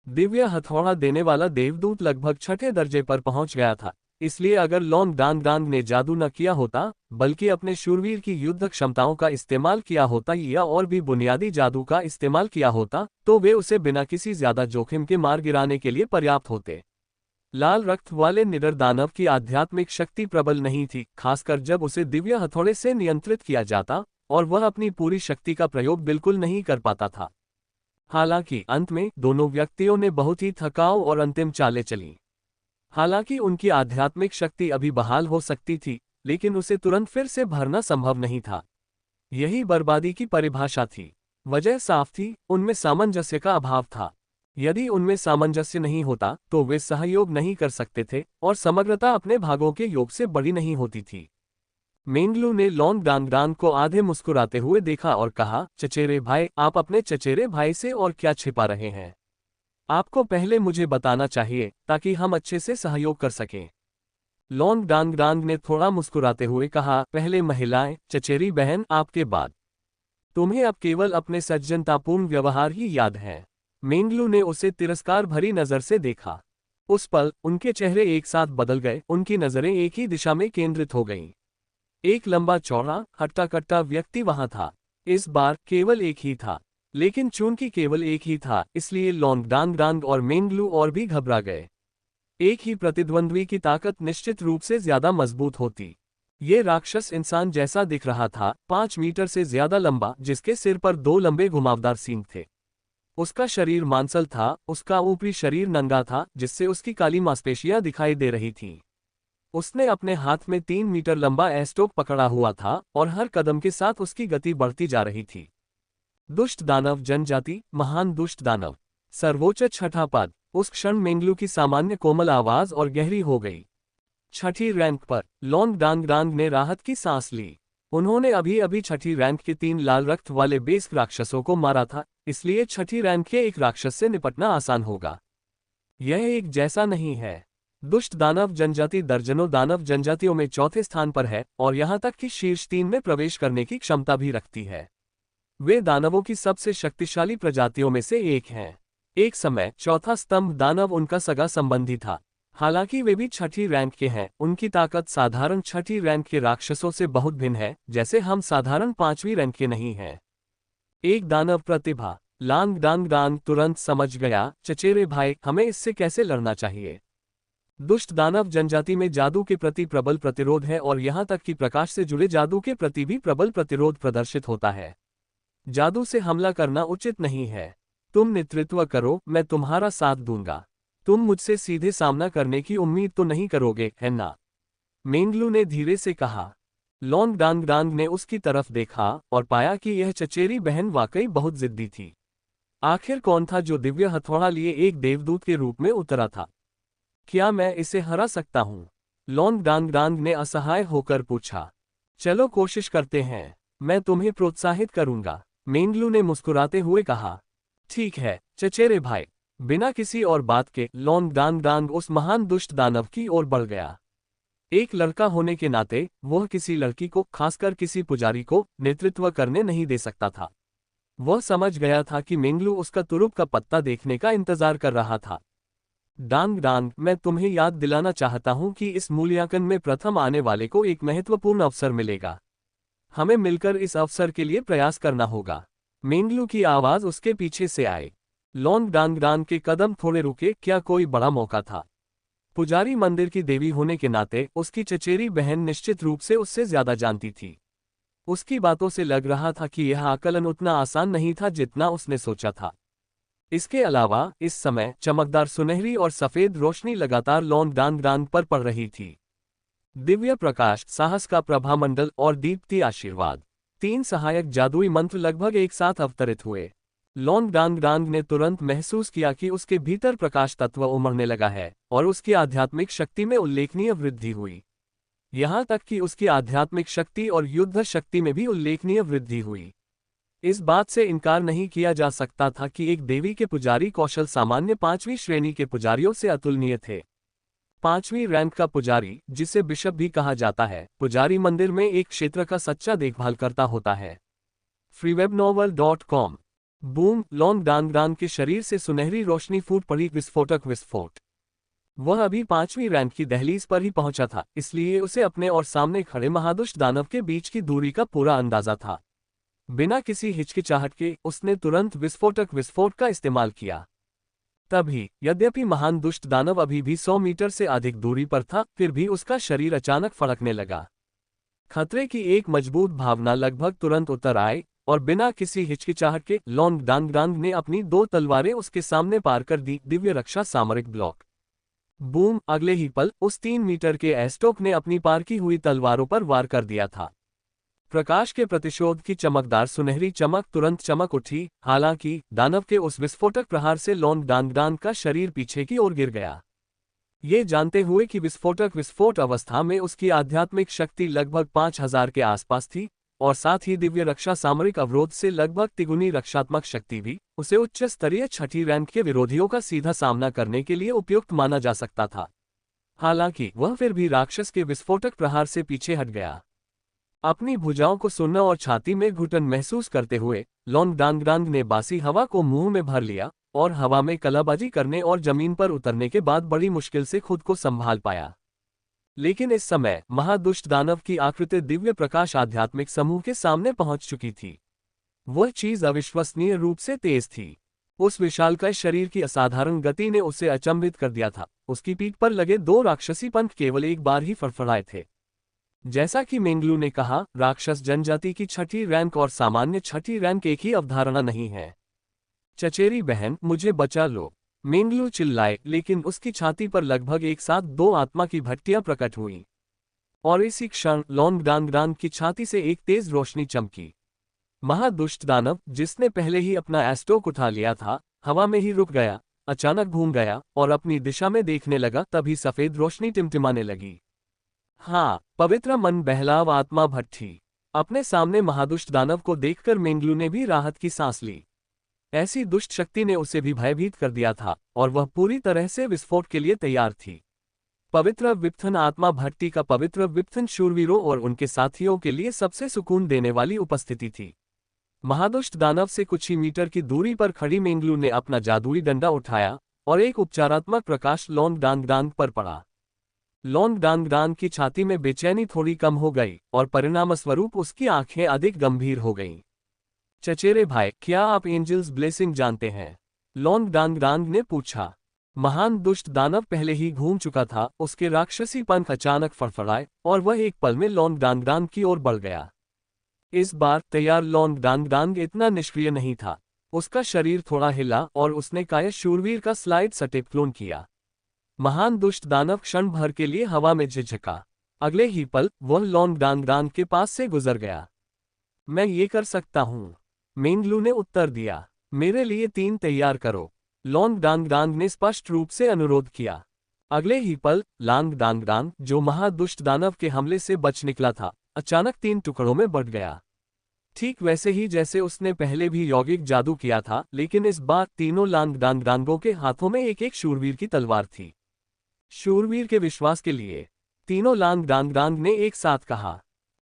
दिव्य हथौड़ा देने वाला देवदूत लगभग 6ठे दर्जे पर पहुंच गया था, इसलिए अगर लॉन्ग डांग ने जादू न किया होता बल्कि अपने शूरवीर की युद्ध क्षमताओं का इस्तेमाल किया होता या और भी बुनियादी जादू का इस्तेमाल किया होता, तो वे उसे बिना किसी ज्यादा जोखिम के मार गिराने के लिए पर्याप्त होते। लाल रक्त वाले निडर दानव की आध्यात्मिक शक्ति प्रबल नहीं थी, खासकर जब उसे दिव्य हथौड़े से नियंत्रित किया जाता, और वह अपनी पूरी शक्ति का प्रयोग बिल्कुल नहीं कर पाता था। हालांकि अंत में दोनों व्यक्तियों ने बहुत ही थकाऊ और अंतिम चालें चली। हालांकि उनकी आध्यात्मिक शक्ति अभी बहाल हो सकती थी, लेकिन उसे तुरंत फिर से भरना संभव नहीं था। यही बर्बादी की परिभाषा थी। वजह साफ थी, उनमें सामंजस्य का अभाव था। यदि उनमें सामंजस्य नहीं होता तो वे सहयोग नहीं कर सकते थे और समग्रता अपने भागों के योग से बड़ी नहीं होती थी। मेंगलू ने लॉन्ग डांग को आधे मुस्कुराते हुए देखा और कहा, चचेरे भाई, आप अपने चचेरे भाई से और क्या छिपा रहे हैं? आपको पहले मुझे बताना चाहिए ताकि हम अच्छे से सहयोग कर सकें। लॉन्ग डांग ने थोड़ा मुस्कुराते हुए कहा, पहले महिलाएं, चचेरी बहन, आपके बाद। तुम्हें अब केवल अपने सज्जनतापूर्ण व्यवहार ही याद है। मेंगलू ने उसे तिरस्कार भरी नजर से देखा। उस पल उनके चेहरे एक साथ बदल गए, उनकी नजरें एक ही दिशा में केंद्रित हो गईं। एक लंबा चौड़ा हट्टा कट्टा व्यक्ति वहां था। इस बार केवल एक ही था, लेकिन चूंकि केवल एक ही था इसलिए लॉन्ग डांग और मेंगलू और भी घबरा गए। एक ही प्रतिद्वंद्वी की ताकत निश्चित रूप से ज्यादा मजबूत होती। ये राक्षस इंसान जैसा दिख रहा था, 5 मीटर से ज्यादा लंबा, जिसके सिर पर 2 लंबे घुमावदार सींग थे। उसका शरीर मांसल था, उसका ऊपरी शरीर नंगा था जिससे उसकी काली मांसपेशियां दिखाई दे रही थीं। उसने अपने हाथ में 3 मीटर लंबा एस्टोक पकड़ा हुआ था और हर कदम के साथ उसकी गति बढ़ती जा रही थी। दुष्ट दानव जनजाति, महान दुष्ट दानव, सर्वोच्च 6ठा पद। उस क्षण मेंगलू की सामान्य कोमल आवाज और गहरी हो गई। 6ठी रैंक पर लॉन्ग डांग ने राहत की सांस ली। उन्होंने अभी अभी 6ठी रैंक के 3 लाल रक्त वाले बेस राक्षसों को मारा था, इसलिए 6ठी रैंक के एक राक्षस से निपटना आसान होगा। यह एक जैसा नहीं है। दुष्ट दानव जनजाति दर्जनों दानव जनजातियों में 4थे स्थान पर है और यहां तक कि शीर्ष 3 में प्रवेश करने की क्षमता भी रखती है। वे दानवों की सबसे शक्तिशाली प्रजातियों में से एक हैं। एक समय 4था स्तंभ दानव उनका सगा संबंधी था। हालांकि वे भी 6ठी रैंक के हैं, उनकी ताकत साधारण 6ठी रैंक के राक्षसों से बहुत भिन्न है, जैसे हम साधारण 5वीं रैंक के नहीं हैं। एक दानव प्रतिभा। लॉन्ग डांग तुरंत समझ गया, चचेरे भाई, हमें इससे कैसे लड़ना चाहिए। दुष्ट दानव जनजाति में जादू के प्रति प्रबल प्रतिरोध है और यहां तक कि प्रकाश से जुड़े जादू के प्रति भी प्रबल प्रतिरोध प्रदर्शित होता है। जादू से हमला करना उचित नहीं है। तुम नेतृत्व करो, मैं तुम्हारा साथ दूंगा। तुम मुझसे सीधे सामना करने की उम्मीद तो नहीं करोगे, है ना? मेंगलू ने धीरे से कहा। लॉन्ग डांग ने उसकी तरफ देखा और पाया कि यह चचेरी बहन वाकई बहुत जिद्दी थी। आखिर कौन था जो दिव्य हथौड़ा लिए एक देवदूत के रूप में उतरा था? क्या मैं इसे हरा सकता हूं? लॉन्ग डांग ने असहाय होकर पूछा। चलो कोशिश करते हैं, मैं तुम्हें प्रोत्साहित करूंगा, मेंगलू ने मुस्कुराते हुए कहा। ठीक है चचेरे भाई। बिना किसी और बात के लॉन्ग डांग उस महान दुष्ट दानव की ओर बढ़ गया। एक लड़का होने के नाते वह किसी लड़की को, खासकर किसी पुजारी को, नेतृत्व करने नहीं दे सकता था। वह समझ गया था कि मेंगलू उसका तुरुप का पत्ता देखने का इंतजार कर रहा था। डांग डांग, मैं तुम्हें याद दिलाना चाहता हूं कि इस मूल्यांकन में प्रथम आने वाले को एक महत्वपूर्ण अवसर मिलेगा। हमें मिलकर इस अवसर के लिए प्रयास करना होगा। मेंगलू की आवाज उसके पीछे से आई। लॉन्ग डांग डांग के कदम थोड़े रुके। क्या कोई बड़ा मौका था? पुजारी मंदिर की देवी होने के नाते उसकी चचेरी बहन निश्चित रूप से उससे ज्यादा जानती थी। उसकी बातों से लग रहा था कि यह आकलन उतना आसान नहीं था जितना उसने सोचा था। इसके अलावा इस समय चमकदार सुनहरी और सफेद रोशनी लगातार लॉन्ग डांग डांग पर पड़ रही थी। दिव्य प्रकाश, साहस का प्रभामंडल और दीप्ति आशीर्वाद, तीन सहायक जादुई मंत्र लगभग एक साथ अवतरित हुए। लॉन्ग डांग डांग ने तुरंत महसूस किया कि उसके भीतर प्रकाश तत्व उमड़ने लगा है और उसकी आध्यात्मिक शक्ति में उल्लेखनीय वृद्धि हुई। यहाँ तक कि उसकी आध्यात्मिक शक्ति और युद्ध शक्ति में भी उल्लेखनीय वृद्धि हुई। इस बात से इनकार नहीं किया जा सकता था कि एक देवी के पुजारी कौशल सामान्य 5वीं श्रेणी के पुजारियों से अतुलनीय थे। 5वीं रैंक का पुजारी, जिसे बिशप भी कहा जाता है, पुजारी मंदिर में एक क्षेत्र का सच्चा देखभालकर्ता होता है। freewebnovel.com। बूम! लॉन्ग डांग डांग के शरीर से सुनहरी रोशनी फूट पड़ी। विस्फोटक विस्फोट! वह अभी 5वीं रैंक की दहलीज पर ही पहुंचा था, इसलिए उसे अपने और सामने खड़े महादुष्ट दानव के बीच की दूरी का पूरा अंदाजा था। बिना किसी हिचकिचाहट के उसने तुरंत विस्फोटक विस्फोट का इस्तेमाल किया। तभी, यद्यपि महान दुष्ट दानव अभी भी 100 मीटर से अधिक दूरी पर था, फिर भी उसका शरीर अचानक फड़कने लगा। खतरे की एक मजबूत भावना लगभग तुरंत उतर आई और बिना किसी हिचकिचाहट के लॉन्ग डांग डांग ने अपनी 2 तलवारें उसके सामने पार कर दी। दिव्य रक्षा सामरिक ब्लॉक। बूम! अगले ही पल उस 3 मीटर के एस्टोक ने अपनी पार की हुई तलवारों पर वार कर दिया था। प्रकाश के प्रतिशोध की चमकदार सुनहरी चमक तुरंत चमक उठी। हालांकि दानव के उस विस्फोटक प्रहार से लॉन्ग डांग डांग का शरीर पीछे की ओर गिर गया। ये जानते हुए कि विस्फोटक विस्फोट अवस्था में उसकी आध्यात्मिक शक्ति लगभग 5000 के आसपास थी और साथ ही दिव्य रक्षा सामरिक अवरोध से लगभग तिगुनी रक्षात्मक शक्ति भी, उसे उच्च स्तरीय 6ठी रैंक के विरोधियों का सीधा सामना करने के लिए उपयुक्त माना जा सकता था। हालांकि वह फिर भी राक्षस के विस्फोटक प्रहार से पीछे हट गया। अपनी भुजाओं को सुन्न और छाती में घुटन महसूस करते हुए लॉन्ग डांग डांग ने बासी हवा को मुंह में भर लिया और हवा में कलाबाजी करने और जमीन पर उतरने के बाद बड़ी मुश्किल से खुद को संभाल पाया। लेकिन इस समय महादुष्ट दानव की आकृति दिव्य प्रकाश आध्यात्मिक समूह के सामने पहुंच चुकी थी। वह चीज अविश्वसनीय रूप से तेज थी। उस विशालकाय शरीर की असाधारण गति ने उसे अचंभित कर दिया था। उसकी पीठ पर लगे 2 राक्षसी पंख केवल एक बार ही फड़फड़ाए थे। जैसा कि मेंगलू ने कहा, राक्षस जनजाति की 6ठी रैंक और सामान्य 6ठी रैंक एक ही अवधारणा नहीं है। चचेरी बहन, मुझे बचा लो! मेंगलू चिल्लाए, लेकिन उसकी छाती पर लगभग एक साथ 2 आत्मा की भट्टियां प्रकट हुईं। और इसी क्षण लॉन्ग डांग डांग की छाती से एक तेज रोशनी चमकी। महादुष्ट दानव, जिसने पहले ही अपना एस्टोक उठा लिया था, हवा में ही रुक गया, अचानक घूम गया और अपनी दिशा में देखने लगा। तभी सफेद रोशनी टिमटिमाने लगी। हाँ, पवित्र मन बहलाव आत्मा भट्टी! अपने सामने महादुष्ट दानव को देखकर मेंगलू ने भी राहत की सांस ली। ऐसी दुष्ट शक्ति ने उसे भी भयभीत कर दिया था और वह पूरी तरह से विस्फोट के लिए तैयार थी। पवित्र विप्थन आत्मा भट्टी का पवित्र विप्थन शूरवीरों और उनके साथियों के लिए सबसे सुकून देने वाली उपस्थिति थी। महादुष्ट दानव से कुछ ही मीटर की दूरी पर खड़ी मेंगलू ने अपना जादुई डंडा उठाया और एक उपचारात्मक प्रकाश लॉन्ग डांग डांग पर पड़ा। लॉन्ग डांग डांग की छाती में बेचैनी थोड़ी कम हो गई और परिणामस्वरूप उसकी आंखें अधिक गंभीर हो गईं। चचेरे भाई, क्या आप एंजल्स ब्लेसिंग जानते हैं? लॉन्ग डांग डांग ने पूछा। महान दुष्ट दानव पहले ही घूम चुका था। उसके राक्षसी पंख अचानक फड़फड़ाए और वह एक पल में लॉन्ग डांग डांग की ओर बढ़ गया। इस बार तैयार लॉन्ग डांग डांग इतना निष्क्रिय नहीं था। उसका शरीर थोड़ा हिला और उसने काया शूरवीर का स्लाइड स्टेप क्लोन किया। महान दुष्ट दानव क्षण भर के लिए हवा में झिझका। अगले ही पल वह लॉन्ग डांग डांग के पास से गुजर गया। मैं ये कर सकता हूँ, मेंगलू ने उत्तर दिया। मेरे लिए 3 तैयार करो, लॉन्ग डांग डांग ने स्पष्ट रूप से अनुरोध किया। अगले ही पल लॉन्ग डांग डांग, जो महादुष्ट दानव के हमले से बच निकला था, अचानक 3 टुकड़ों में बंट गया। ठीक वैसे ही जैसे उसने पहले भी यौगिक जादू किया था, लेकिन इस बार तीनों लॉन्ग डांग डांगों के हाथों में एक एक शूरवीर की तलवार थी। शूरवीर के विश्वास के लिए, तीनों लॉन्ग डांग डांग ने एक साथ कहा।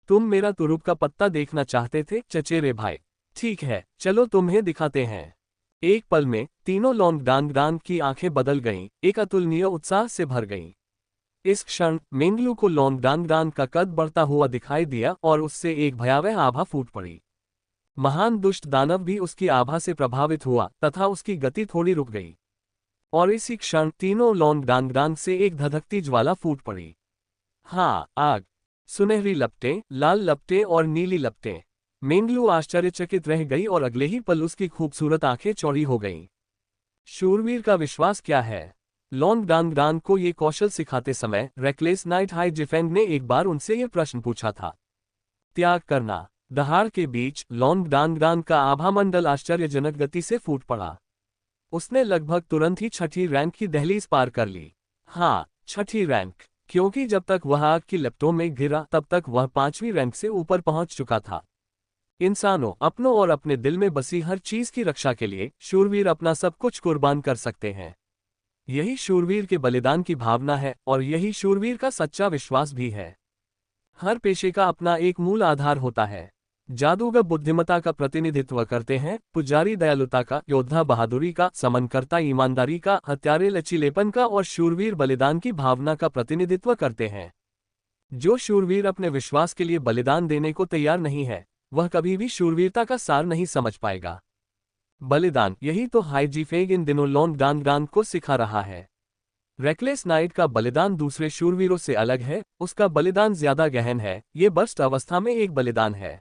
तुम मेरा तुरुप का पत्ता देखना चाहते थे, चचेरे भाई? ठीक है, चलो तुम्हें दिखाते हैं। एक पल में तीनों लोंगडांगडांग की आंखें बदल गईं, एक अतुलनीय उत्साह से भर गईं। इस क्षण मेंगलू को लोंगडांगडांग का कद बढ़ता हुआ दिखाई दिया और उससे एक भयावह आभा फूट पड़ी। महान दुष्ट दानव भी उसकी आभा से प्रभावित हुआ तथा उसकी गति थोड़ी रुक गई। और इसी क्षण तीनों लोंगडांगडांग से एक धधकती ज्वाला फूट पड़ी। हाँ, आग। सुनहरी लपटें, लाल लपटें और नीली लपटें। मेंगलू आश्चर्यचकित रह गई और अगले ही पल उसकी खूबसूरत आंखें चौड़ी हो गईं। शूरवीर का विश्वास क्या है? लोंगडांगडांग को ये कौशल सिखाते समय रेकलेस नाइट हाई जिफेंग ने एक बार उनसे ये प्रश्न पूछा था। त्याग करना। दहाड़ के बीच लोंगडांगडांग का आभामंडल आश्चर्यजनक गति से फूट पड़ा। उसने लगभग तुरंत ही छठी रैंक की दहलीज पार कर ली। हाँ, छठी रैंक, क्योंकि जब तक वह आग की लपटों में गिरा तब तक वह 5वीं रैंक से ऊपर पहुंच चुका था। इंसानों, अपनों और अपने दिल में बसी हर चीज की रक्षा के लिए शूरवीर अपना सब कुछ कुर्बान कर सकते हैं। यही शूरवीर के बलिदान की भावना है और यही शूरवीर का सच्चा विश्वास भी है। हर पेशे का अपना एक मूल आधार होता है। जादूगर बुद्धिमत्ता का प्रतिनिधित्व करते हैं, पुजारी दयालुता का, योद्धा बहादुरी का, समनकर्ता ईमानदारी का, हत्यारे लचीलेपन का और शूरवीर बलिदान की भावना का प्रतिनिधित्व करते हैं। जो शूरवीर अपने विश्वास के लिए बलिदान देने को तैयार नहीं है, वह कभी भी शूरवीरता का सार नहीं समझ पाएगा। बलिदान, यही तो हाई जिफेंग इन दिनों लोंगडांगडांग को सिखा रहा है। रेकलेस नाइट का बलिदान दूसरे शूरवीरों से अलग है, उसका बलिदान ज्यादा गहन है, ये बर्स्ट अवस्था में एक बलिदान है।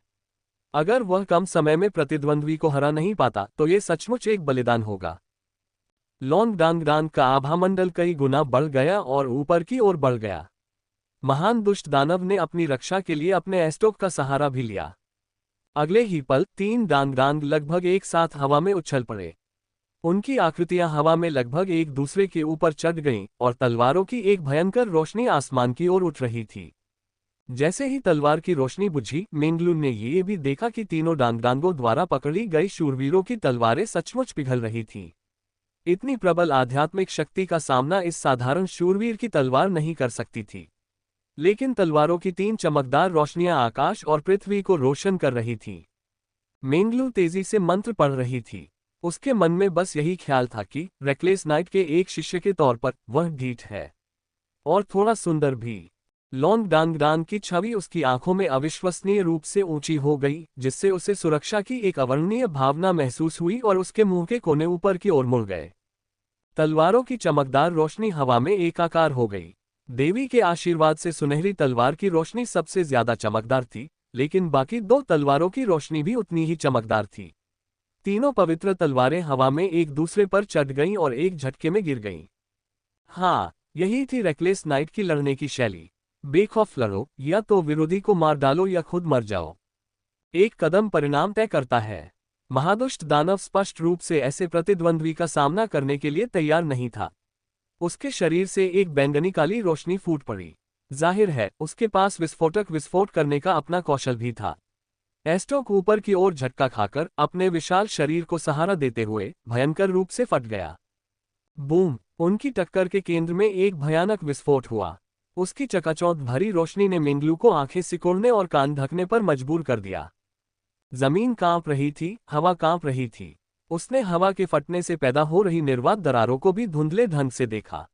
अगर वह कम समय में प्रतिद्वंद्वी को हरा नहीं पाता तो ये सचमुच एक बलिदान होगा। लोंगडांगडांग का आभामंडल कई गुना बढ़ गया और ऊपर की ओर बढ़ गया। महान दुष्ट दानव ने अपनी रक्षा के लिए अपने एस्टोक का सहारा भी लिया। अगले ही पल 3 डांगडांग लगभग एक साथ हवा में उछल पड़े। उनकी आकृतियां हवा में लगभग एक दूसरे के ऊपर चढ़ गईं और तलवारों की एक भयंकर रोशनी आसमान की ओर उठ रही थी। जैसे ही तलवार की रोशनी बुझी, मेंगलू ने ये भी देखा कि तीनों डांगडांगों द्वारा पकड़ी गई शूरवीरों की तलवारें सचमुच पिघल रही थीं। इतनी प्रबल आध्यात्मिक शक्ति का सामना इस साधारण शूरवीर की तलवार नहीं कर सकती थी। लेकिन तलवारों की 3 चमकदार रोशनियां आकाश और पृथ्वी को रोशन कर रही थीं। मेंगलू तेजी से मंत्र पढ़ रही थी। उसके मन में बस यही ख्याल था कि रेकलेस नाइट के एक शिष्य के तौर पर वह ढीठ है और थोड़ा सुंदर भी। लोंगडांगडांग की छवि उसकी आंखों में अविश्वसनीय रूप से ऊंची हो गई, जिससे उसे सुरक्षा की एक अवर्णनीय भावना महसूस हुई और उसके मुंह के कोने ऊपर की ओर मुड़ गए। तलवारों की चमकदार रोशनी हवा में एकाकार हो गई। देवी के आशीर्वाद से सुनहरी तलवार की रोशनी सबसे ज्यादा चमकदार थी, लेकिन बाकी 2 तलवारों की रोशनी भी उतनी ही चमकदार थी। तीनों पवित्र तलवारें हवा में एक दूसरे पर चढ़ गईं और एक झटके में गिर गईं। हाँ, यही थी रेकलेस नाइट की लड़ने की शैली। बेखौफ लड़ो, या तो विरोधी को मार डालो या खुद मर जाओ। एक कदम परिणाम तय करता है। महादुष्ट दानव स्पष्ट रूप से ऐसे प्रतिद्वंद्वी का सामना करने के लिए तैयार नहीं था। उसके शरीर से एक बैंगनी काली रोशनी फूट पड़ी। जाहिर है, उसके पास विस्फोट करने का अपना कौशल भी था। एस्टोक ऊपर की ओर झटका खाकर अपने विशाल शरीर को सहारा देते हुए भयंकर रूप से फट गया। बूम! उनकी टक्कर के केंद्र में एक भयानक विस्फोट हुआ। उसकी चकाचौंध भरी रोशनी ने मेंगलू को आंखें सिकोड़ने और कान ढकने पर मजबूर कर दिया। जमीन कांप रही थी, हवा कांप रही थी। उसने हवा के फटने से पैदा हो रही निर्वात दरारों को भी धुंधले ढंग से देखा।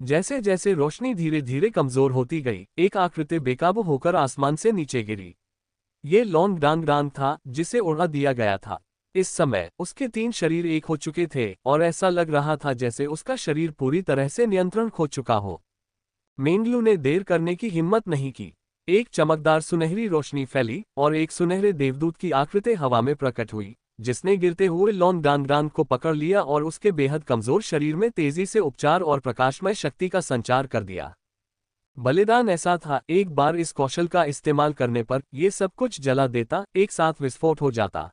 जैसे जैसे रोशनी धीरे धीरे कमजोर होती गई, एक आकृति बेकाबू होकर आसमान से नीचे गिरी। ये लोंगडांगडांग था, जिसे उड़ा दिया गया था। इस समय उसके 3 शरीर एक हो चुके थे और ऐसा लग रहा था जैसे उसका शरीर पूरी तरह से नियंत्रण खो चुका हो। मेंगलू ने देर करने की हिम्मत नहीं की। एक चमकदार सुनहरी रोशनी फैली और एक सुनहरे देवदूत की आकृति हवा में प्रकट हुई, जिसने गिरते हुए लोंगडांगडांग को पकड़ लिया और उसके बेहद कमजोर शरीर में तेजी से उपचार और प्रकाशमय शक्ति का संचार कर दिया। बलिदान ऐसा था, एक बार इस कौशल का इस्तेमाल करने पर यह सब कुछ जला देता, एक साथ विस्फोट हो जाता।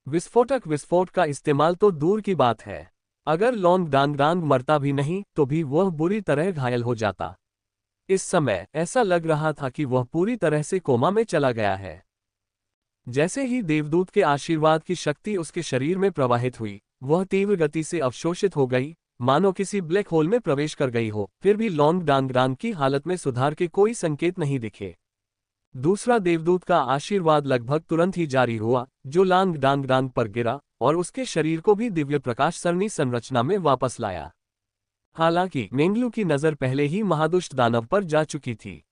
विस्फोट का इस्तेमाल तो दूर की बात है। अगर लोंगडांगडांग मरता भी नहीं तो भी वह बुरी तरह घायल हो जाता। इस समय ऐसा लग रहा था कि वह पूरी तरह से कोमा में चला गया है। जैसे ही देवदूत के आशीर्वाद की शक्ति उसके शरीर में प्रवाहित हुई, वह तीव्र गति से अवशोषित हो गई, मानो किसी ब्लैक होल में प्रवेश कर गई हो। फिर भी लोंगडांगडांग की हालत में सुधार के कोई संकेत नहीं दिखे। दूसरा देवदूत का आशीर्वाद लगभग तुरंत ही जारी हुआ, जो लांग डांग डांग पर गिरा और उसके शरीर को भी दिव्य प्रकाश सरणी संरचना में वापस लाया। हालांकि मेंगलू की नजर पहले ही महादुष्ट दानव पर जा चुकी थी।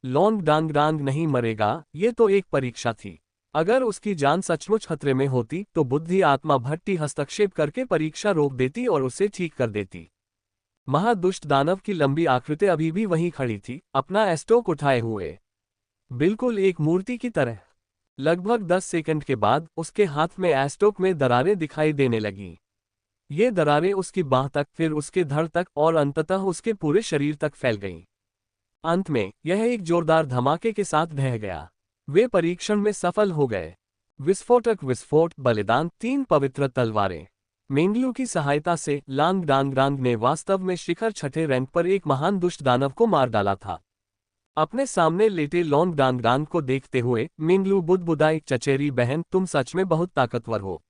लॉन्ग डांग डांग नहीं मरेगा, ये तो एक परीक्षा थी। अगर उसकी जान सचमुच खतरे में होती तो बुद्धि आत्मा भट्टी हस्तक्षेप करके परीक्षा रोक देती और उसे ठीक कर देती। महादुष्ट दानव की लंबी आकृति अभी भी वहीं खड़ी थी, अपना एस्टोक उठाए हुए, बिल्कुल एक मूर्ति की तरह। लगभग 10 सेकंड के बाद उसके हाथ में एस्टोक में दरारें दिखाई देने लगीं। ये दरारें उसकी बाह तक, फिर उसके धड़ तक और अंततः उसके पूरे शरीर तक फैल गईं। अंत में यह एक जोरदार धमाके के साथ ढह गया। वे परीक्षण में सफल हो गए। विस्फोट, बलिदान, 3 पवित्र तलवारें। मेंगलू की सहायता से लांग डांग डांग ने वास्तव में शिखर छठे रैंक पर एक महान दुष्ट दानव को मार डाला था। अपने सामने लेटे लॉन्ग डांग डांग को देखते हुए मेंगलू बुदबुदाई, चचेरी बहन, तुम सच में बहुत ताकतवर हो।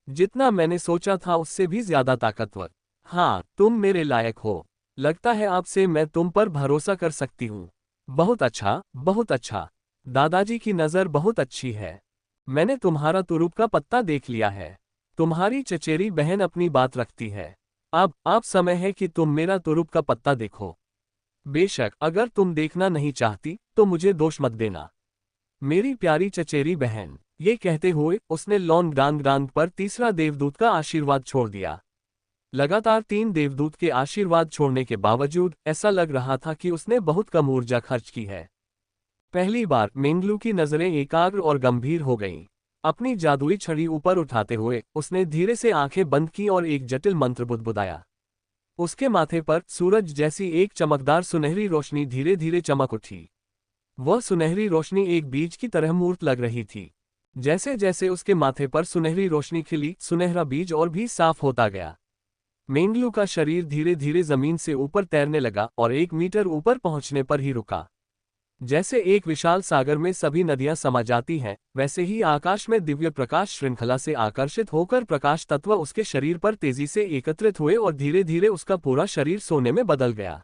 जितना मैंने सोचा था उससे भी ज्यादा ताकतवर। हाँ, तुम मेरे लायक हो। लगता है अब से मैं तुम पर भरोसा कर सकती हूँ। बहुत अच्छा, बहुत अच्छा। दादाजी की नज़र बहुत अच्छी है। मैंने तुम्हारा तुरुप का पत्ता देख लिया है। तुम्हारी चचेरी बहन अपनी बात रखती है। अब समय है कि तुम मेरा तुरुप का पत्ता देखो। बेशक अगर तुम देखना नहीं चाहती तो मुझे दोष मत देना, मेरी प्यारी चचेरी बहन। ये कहते हुए उसने लॉन्ग डांग डांग पर तीसरा देवदूत का आशीर्वाद छोड़ दिया। लगातार 3 देवदूत के आशीर्वाद छोड़ने के बावजूद ऐसा लग रहा था कि उसने बहुत कम ऊर्जा खर्च की है। पहली बार मेंगलू की नजरें एकाग्र और गंभीर हो गईं। अपनी जादुई छड़ी ऊपर उठाते हुए उसने धीरे से आंखें बंद की और एक जटिल मंत्र बुदबुदाया। उसके माथे पर सूरज जैसी एक चमकदार सुनहरी रोशनी धीरे धीरे चमक उठी। वह सुनहरी रोशनी एक बीज की तरह मूर्त लग रही थी। जैसे जैसे उसके माथे पर सुनहरी रोशनी खिली, सुनहरा बीज और भी साफ होता गया। मेंगलू का शरीर धीरे धीरे जमीन से ऊपर तैरने लगा और 1 मीटर ऊपर पहुंचने पर ही रुका। जैसे एक विशाल सागर में सभी नदियां समा जाती हैं, वैसे ही आकाश में दिव्य प्रकाश श्रृंखला से आकर्षित होकर प्रकाश तत्व उसके शरीर पर तेजी से एकत्रित हुए और धीरे धीरे उसका पूरा शरीर सोने में बदल गया।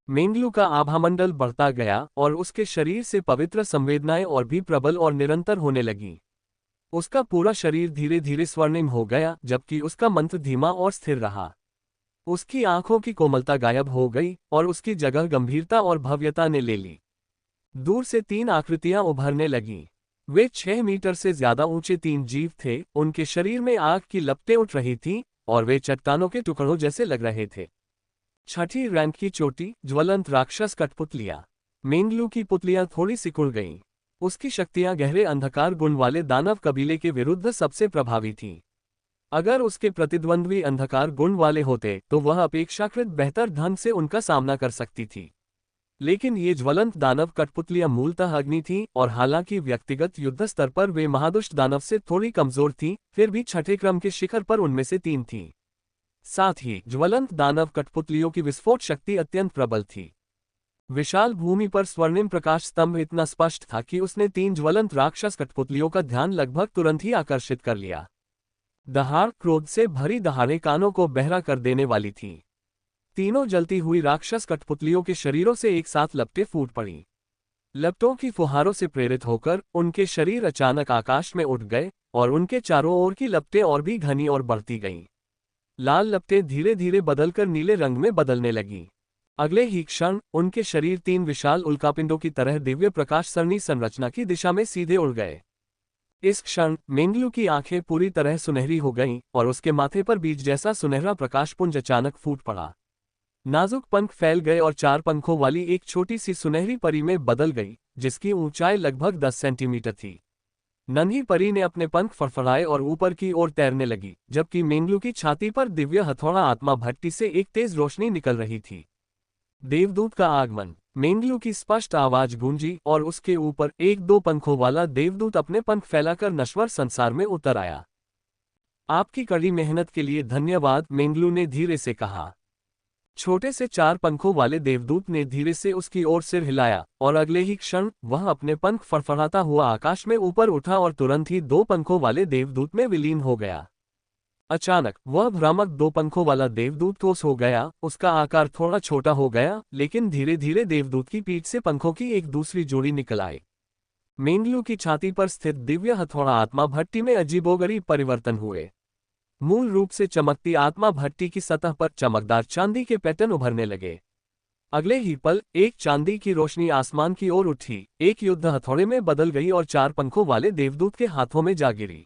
मेंगलू का आभामंडल बढ़ता गया और उसके शरीर से पवित्र संवेदनाएं और भी प्रबल और निरंतर होने लगीं। उसका पूरा शरीर धीरे धीरे स्वर्णिम हो गया, जबकि उसका मंत्र धीमा और स्थिर रहा। उसकी आंखों की कोमलता गायब हो गई और उसकी जगह गंभीरता और भव्यता ने ले ली। दूर से 3 आकृतियां उभरने लगीं। वे 6 मीटर से ज्यादा ऊंचे 3 जीव थे। उनके शरीर में आग की लपटें उठ रही थीं और वे चट्टानों के टुकड़ों जैसे लग रहे थे। छठी रैंक की चोटी, ज्वलंत राक्षस कठपुतलियां। मेंगलू की पुतलियां थोड़ी सिकुड़ गईं। उसकी शक्तियां गहरे अंधकार गुण वाले दानव कबीले के विरुद्ध सबसे प्रभावी थीं। अगर उसके प्रतिद्वंद्वी अंधकार गुण वाले होते तो वह अपेक्षाकृत बेहतर ढंग से उनका सामना कर सकती थी। लेकिन ये ज्वलंत दानव कठपुतलियां मूलतः अग्नि थीं और हालांकि व्यक्तिगत युद्ध स्तर पर वे महादुष्ट दानव से थोड़ी कमजोर थीं, फिर भी छठे क्रम के शिखर पर उनमें से 3 थीं। साथ ही ज्वलंत दानव कठपुतलियों की विस्फोट शक्ति अत्यंत प्रबल थी। विशाल भूमि पर स्वर्णिम प्रकाश स्तंभ इतना स्पष्ट था कि उसने 3 ज्वलंत राक्षस कठपुतलियों का ध्यान लगभग तुरंत ही आकर्षित कर लिया। दहाड़, क्रोध से भरी दहाड़ें कानों को बहरा कर देने वाली थीं। तीनों जलती हुई राक्षस कठपुतलियों के शरीरों से एक साथ लपटें फूट पड़ीं। लपटों की फुहारों से प्रेरित होकर उनके शरीर अचानक आकाश में उठ गए और उनके चारों ओर की लपटें और भी घनी और बढ़ती गईं। लाल लपटें धीरे धीरे बदलकर नीले रंग में बदलने लगीं। अगले ही क्षण उनके शरीर 3 विशाल उल्कापिंडों की तरह दिव्य प्रकाश सरणी संरचना की दिशा में सीधे उड़ गए। इस क्षण मेंगलू की आंखें पूरी तरह सुनहरी हो गईं और उसके माथे पर बीज जैसा सुनहरा प्रकाशपुंज अचानक फूट पड़ा। नाजुक पंख फैल गए और 4 पंखों वाली एक छोटी सी सुनहरी परी में बदल गई, जिसकी ऊंचाई लगभग 10 सेंटीमीटर थी। नन्ही परी ने अपने पंख फड़फड़ाए और ऊपर की ओर तैरने लगी, जबकि मेंगलू की छाती पर दिव्य हथौड़ा आत्मा भट्टी से एक तेज रोशनी निकल रही थी। देवदूत का आगमन। मेंगलू की स्पष्ट आवाज गूंजी और उसके ऊपर 1-2 पंखों वाला देवदूत अपने पंख फैलाकर नश्वर संसार में उतर आया। आपकी कड़ी मेहनत के लिए धन्यवाद, मेंगलू ने धीरे से कहा। छोटे से 4 पंखों वाले देवदूत ने धीरे से उसकी ओर सिर हिलाया और अगले ही क्षण वह अपने पंख फड़फड़ाता हुआ आकाश में ऊपर उठा और तुरंत ही 2 पंखों वाले देवदूत में विलीन हो गया। अचानक वह भ्रामक 2 पंखों वाला देवदूत ठोस हो गया। उसका आकार थोड़ा छोटा हो गया, लेकिन धीरे धीरे देवदूत की पीठ से पंखों की एक दूसरी जोड़ी निकल आई। मेंगलू की छाती पर स्थित दिव्य हथौड़ा आत्मा भट्टी में अजीबोगरीब परिवर्तन हुए। मूल रूप से चमकती आत्मा भट्टी की सतह पर चमकदार चांदी के पैटर्न उभरने लगे। अगले ही पल एक चांदी की रोशनी आसमान की ओर उठी, एक युद्ध हथौड़े में बदल गई और 4 पंखों वाले देवदूत के हाथों में जा गिरी।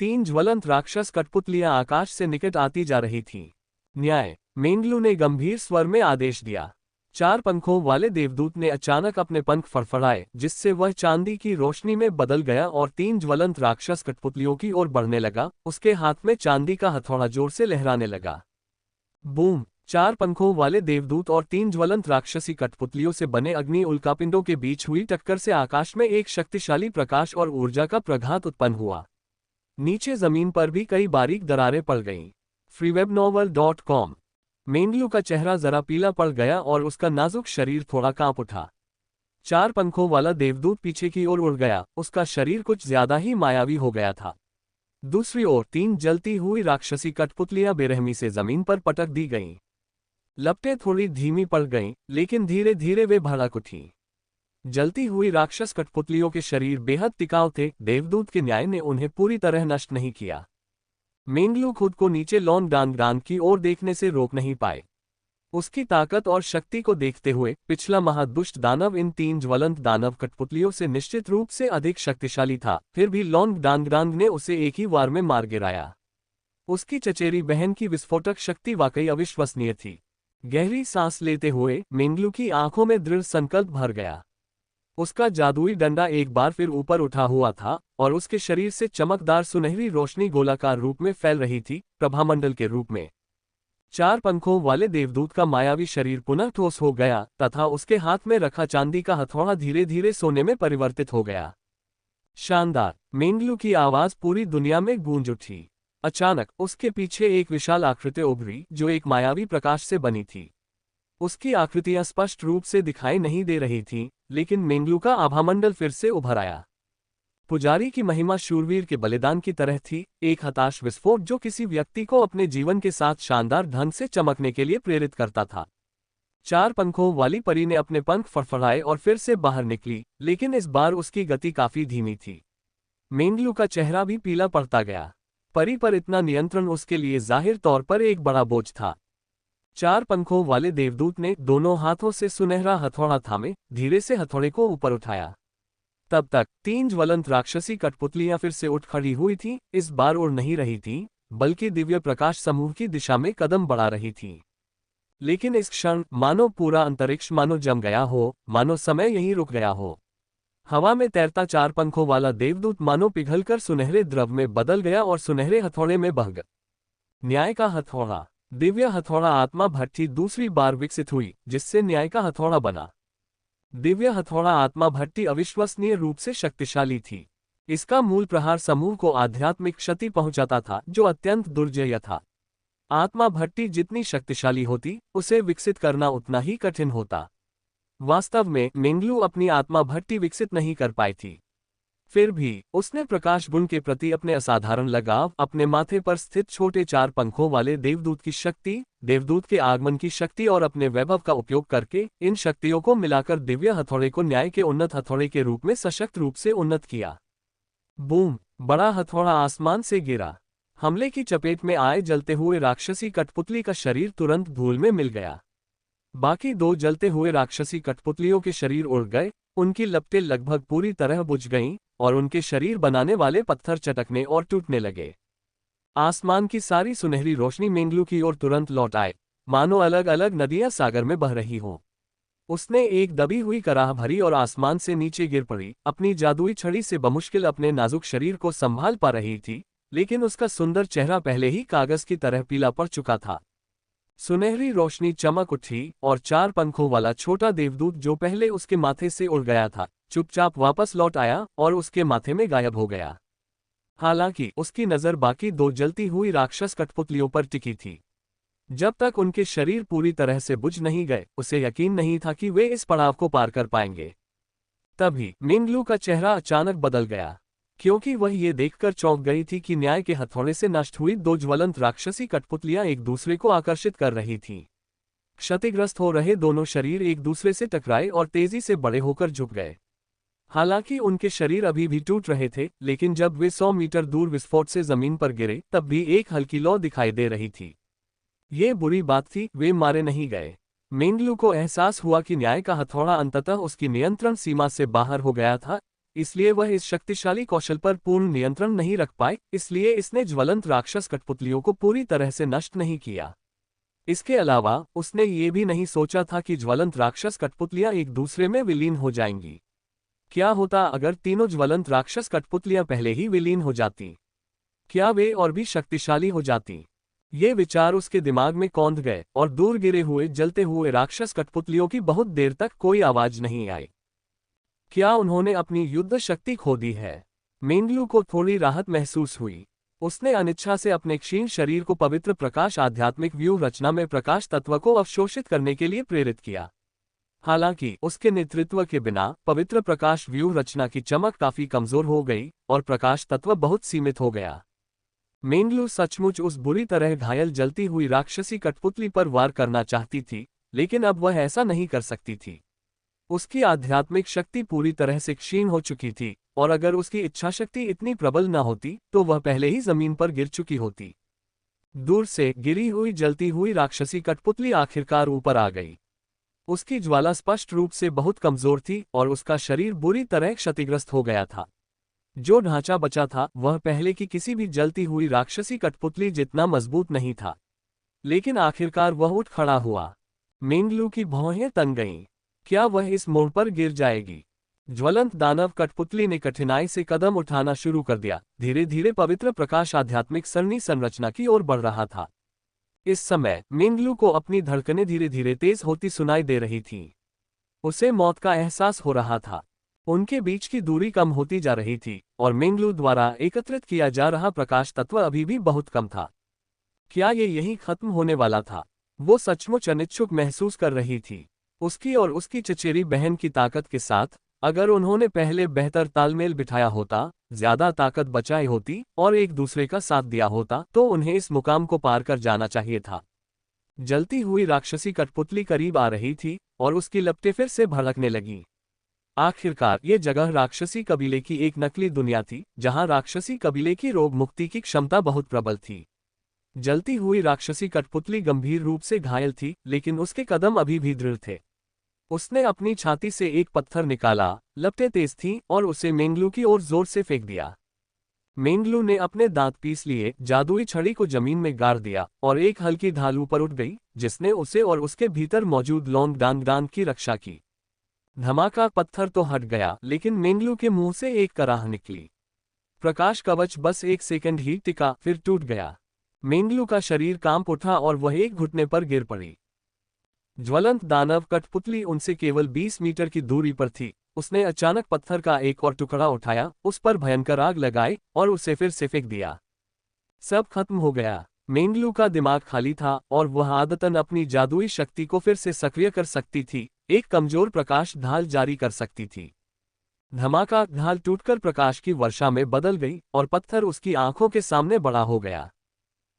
3 ज्वलंत राक्षस कठपुतलियां आकाश से निकट आती जा रही थीं। न्याय, मेंगलू ने गंभीर स्वर में आदेश दिया। 4 पंखों वाले देवदूत ने अचानक अपने पंख फड़फड़ाए, जिससे वह चांदी की रोशनी में बदल गया और 3 ज्वलंत राक्षस कठपुतलियों की ओर बढ़ने लगा। उसके हाथ में चांदी का हथौड़ा जोर से लहराने लगा। बूम! 4 पंखों वाले देवदूत और 3 ज्वलंत राक्षसी कठपुतलियों से बने अग्नि उल्कापिंडों के बीच हुई टक्कर से आकाश में एक शक्तिशाली प्रकाश और ऊर्जा का प्रघात उत्पन्न हुआ। नीचे जमीन पर भी कई बारीक दरारें पड़ गईं। freewebnovel.com। मेंगलू का चेहरा जरा पीला पड़ गया और उसका नाजुक शरीर थोड़ा कांप उठा। 4 पंखों वाला देवदूत पीछे की ओर उड़ गया, उसका शरीर कुछ ज्यादा ही मायावी हो गया था। दूसरी ओर 3 जलती हुई राक्षसी कठपुतलियां बेरहमी से जमीन पर पटक दी गईं। लपटें थोड़ी धीमी पड़ गईं, लेकिन धीरे धीरे वे भड़क उठीं। जलती हुई राक्षस कठपुतलियों के शरीर बेहद टिकाऊ थे, देवदूत के न्याय ने उन्हें पूरी तरह नष्ट नहीं किया। मेंगलू खुद को नीचे लॉन डांग की ओर देखने से रोक नहीं पाए। उसकी ताकत और शक्ति को देखते हुए पिछला महादुष्ट दानव इन 3 ज्वलंत दानव कठपुतलियों से निश्चित रूप से अधिक शक्तिशाली था, फिर भी लॉन डांग ने उसे एक ही वार में मार गिराया। उसकी चचेरी बहन की विस्फोटक शक्ति वाकई अविश्वसनीय थी। गहरी सांस लेते हुए मेंगलू की आंखों में दृढ़ संकल्प भर गया। उसका जादुई डंडा एक बार फिर ऊपर उठा हुआ था और उसके शरीर से चमकदार सुनहरी रोशनी गोलाकार रूप में फैल रही थी, प्रभामंडल के रूप में। 4 पंखों वाले देवदूत का मायावी शरीर पुनः ठोस हो गया तथा उसके हाथ में रखा चांदी का हथौड़ा धीरे धीरे सोने में परिवर्तित हो गया। शानदार! मेंगलू की आवाज पूरी दुनिया में गूंज उठी। अचानक उसके पीछे एक विशाल आकृति उभरी, जो एक मायावी प्रकाश से बनी थी। उसकी आकृतियां स्पष्ट रूप से दिखाई नहीं दे रही थीं, लेकिन मेंगलू का आभामंडल फिर से उभर आया। पुजारी की महिमा शूरवीर के बलिदान की तरह थी, एक हताश विस्फोट जो किसी व्यक्ति को अपने जीवन के साथ शानदार ढंग से चमकने के लिए प्रेरित करता था। 4 पंखों वाली परी ने अपने पंख फड़फड़ाए और फिर से बाहर निकली, लेकिन इस बार उसकी गति काफी धीमी थी। मेंगलू का चेहरा भी पीला पड़ता गया। परी पर इतना नियंत्रण उसके लिए जाहिर तौर पर एक बड़ा बोझ था। 4 पंखों वाले देवदूत ने दोनों हाथों से सुनहरा हथौड़ा थामे धीरे से हथौड़े को ऊपर उठाया। तब तक 3 ज्वलंत राक्षसी कठपुतलियां फिर से उठ खड़ी हुई थीं, इस बार उड़ नहीं रही थीं, बल्कि दिव्य प्रकाश समूह की दिशा में कदम बढ़ा रही थीं। लेकिन इस क्षण मानो पूरा अंतरिक्ष मानो जम गया हो, मानो समय यहीं रुक गया हो। हवा में तैरता 4 पंखों वाला देवदूत मानो पिघलकर सुनहरे द्रव में बदल गया और सुनहरे हथौड़े में बह गया। न्याय का हथौड़ा। दिव्य हथौड़ा आत्मा भट्टी दूसरी बार विकसित हुई, जिससे न्याय का हथौड़ा बना। दिव्य हथौड़ा आत्मा भट्टी अविश्वसनीय रूप से शक्तिशाली थी। इसका मूल प्रहार समूह को आध्यात्मिक क्षति पहुंचाता था, जो अत्यंत दुर्जेय था। आत्मा भट्टी जितनी शक्तिशाली होती, उसे विकसित करना उतना ही कठिन होता। वास्तव में मेंगलू अपनी आत्मा भट्टी विकसित नहीं कर पाई थी। फिर भी उसने प्रकाश गुण के प्रति अपने असाधारण लगाव, अपने माथे पर स्थित छोटे 4 पंखों वाले देवदूत की शक्ति, देवदूत के आगमन की शक्ति और अपने वैभव का उपयोग करके इन शक्तियों को मिलाकर दिव्य हथौड़े को न्याय के उन्नत हथौड़े के रूप में सशक्त रूप से उन्नत किया। बूम! बड़ा हथौड़ा आसमान से गिरा। हमले की चपेट में आए जलते हुए राक्षसी कठपुतली का शरीर तुरंत धूल में मिल गया। बाकी 2 जलते हुए राक्षसी कठपुतलियों के शरीर उड़ गए, उनकी लपटें लगभग पूरी तरह बुझ गईं और उनके शरीर बनाने वाले पत्थर चटकने और टूटने लगे। आसमान की सारी सुनहरी रोशनी मेंगलू की ओर तुरंत लौट आए, मानो अलग अलग नदियां सागर में बह रही हों। उसने एक दबी हुई कराह भरी और आसमान से नीचे गिर पड़ी, अपनी जादुई छड़ी से बमुश्किल अपने नाजुक शरीर को संभाल पा रही थी, लेकिन उसका सुंदर चेहरा पहले ही कागज की तरह पीला पड़ चुका था। सुनहरी रोशनी चमक उठी और 4 पंखों वाला छोटा देवदूत जो पहले उसके माथे से उड़ गया था, चुपचाप वापस लौट आया और उसके माथे में गायब हो गया। हालांकि उसकी नजर बाकी 2 जलती हुई राक्षस कठपुतलियों पर टिकी थी। जब तक उनके शरीर पूरी तरह से बुझ नहीं गए, उसे यकीन नहीं था कि वे इस पड़ाव को पार कर पाएंगे। तभी मेंगलू का चेहरा अचानक बदल गया, क्योंकि वह ये देखकर चौंक गई थी कि न्याय के हथौड़े से नष्ट हुई 2 ज्वलंत राक्षसी कठपुतलियां एक दूसरे को आकर्षित कर रही थीं। क्षतिग्रस्त हो रहे दोनों शरीर एक दूसरे से टकराए और तेजी से बड़े होकर झुक गए। हालांकि उनके शरीर अभी भी टूट रहे थे, लेकिन जब वे 100 मीटर दूर विस्फोट से जमीन पर गिरे तब भी एक हल्की लौ दिखाई दे रही थी। ये बुरी बात थी, वे मारे नहीं गए। मेंगलू को एहसास हुआ कि न्याय का हथौड़ा अंततः उसकी नियंत्रण सीमा से बाहर हो गया था, इसलिए वह इस शक्तिशाली कौशल पर पूर्ण नियंत्रण नहीं रख पाए, इसलिए इसने ज्वलंत राक्षस कठपुतलियों को पूरी तरह से नष्ट नहीं किया। इसके अलावा उसने ये भी नहीं सोचा था कि ज्वलंत राक्षस कठपुतलियां एक दूसरे में विलीन हो जाएंगी। क्या होता अगर तीनों ज्वलंत राक्षस कठपुतलियां पहले ही विलीन हो जाती? क्या वे और भी शक्तिशाली हो जाती? ये विचार उसके दिमाग में कौंध गए और दूर गिरे हुए जलते हुए राक्षस कठपुतलियों की बहुत देर तक कोई आवाज नहीं आई। क्या उन्होंने अपनी युद्ध शक्ति खो दी है? मेंगलू को थोड़ी राहत महसूस हुई। उसने अनिच्छा से अपने क्षीण शरीर को पवित्र प्रकाश आध्यात्मिक व्यूह रचना में प्रकाश तत्व को अवशोषित करने के लिए प्रेरित किया। हालांकि उसके नेतृत्व के बिना पवित्र प्रकाश व्यूह रचना की चमक काफी कमजोर हो गई और प्रकाश तत्व बहुत सीमित हो गया। मेंगलू सचमुच उस बुरी तरह घायल जलती हुई राक्षसी कठपुतली पर वार करना चाहती थी, लेकिन अब वह ऐसा नहीं कर सकती थी। उसकी आध्यात्मिक शक्ति पूरी तरह से क्षीण हो चुकी थी, और अगर उसकी इच्छा शक्ति इतनी प्रबल न होती तो वह पहले ही जमीन पर गिर चुकी होती। दूर से गिरी हुई जलती हुई राक्षसी कठपुतली आखिरकार ऊपर आ गई। उसकी ज्वाला स्पष्ट रूप से बहुत कमजोर थी और उसका शरीर बुरी तरह क्षतिग्रस्त हो गया था। जो ढांचा बचा था वह पहले की किसी भी जलती हुई राक्षसी कठपुतली जितना मजबूत नहीं था, लेकिन आखिरकार वह उठ खड़ा हुआ। मेंगलू की भौहें तन गईं। क्या वह इस मोड़ पर गिर जाएगी? ज्वलंत दानव कठपुतली ने कठिनाई से कदम उठाना शुरू कर दिया। धीरे धीरे पवित्र प्रकाश आध्यात्मिक सरणी संरचना की ओर बढ़ रहा था। इस समय मेंगलू को अपनी धड़कनें धीरे धीरे तेज होती सुनाई दे रही थीं। उसे मौत का एहसास हो रहा था। उनके बीच की दूरी कम होती जा रही थी और मेंगलू द्वारा एकत्रित किया जा रहा प्रकाश तत्व अभी भी बहुत कम था। क्या ये यहीं खत्म होने वाला था? वो सचमुच अनिच्छुक महसूस कर रही थी। उसकी और उसकी चचेरी बहन की ताकत के साथ अगर उन्होंने पहले बेहतर तालमेल बिठाया होता, ज्यादा ताकत बचाई होती और एक दूसरे का साथ दिया होता तो उन्हें इस मुकाम को पार कर जाना चाहिए था। जलती हुई राक्षसी कठपुतली करीब आ रही थी और उसकी लपटें फिर से भड़कने लगीं। आखिरकार ये जगह राक्षसी कबीले की एक नकली दुनिया थी, जहां राक्षसी कबीले की रोग मुक्ति की क्षमता बहुत प्रबल थी। जलती हुई राक्षसी कठपुतली गंभीर रूप से घायल थी, लेकिन उसके कदम अभी भी दृढ़ थे। उसने अपनी छाती से एक पत्थर निकाला, लपटें तेज थीं और उसे मेंगलू की ओर जोर से फेंक दिया। मेंगलू ने अपने दांत पीस लिए, जादुई छड़ी को जमीन में गाड़ दिया और एक हल्की ढाल ऊपर उठ गई, जिसने उसे और उसके भीतर मौजूद लोंग डांग की रक्षा की। धमाका, पत्थर तो हट गया, लेकिन मेंगलू के मुंह से एक कराह निकली। प्रकाश कवच बस एक सेकंड ही टिका, फिर टूट गया। मेंगलू का शरीर कांप उठा और वह एक घुटने पर गिर पड़ी। ज्वलंत दानव कठपुतली उनसे केवल 20 मीटर की दूरी पर थी। उसने अचानक पत्थर का एक और टुकड़ा उठाया, उस पर भयंकर आग लगाई और उसे फिर से फेंक दिया। सब खत्म हो गया। मेंगलू का दिमाग खाली था और वह आदतन अपनी जादुई शक्ति को फिर से सक्रिय कर सकती थी, एक कमजोर प्रकाश ढाल जारी कर सकती थी। धमाका, ढाल टूटकर प्रकाश की वर्षा में बदल गई और पत्थर उसकी आंखों के सामने बड़ा हो गया।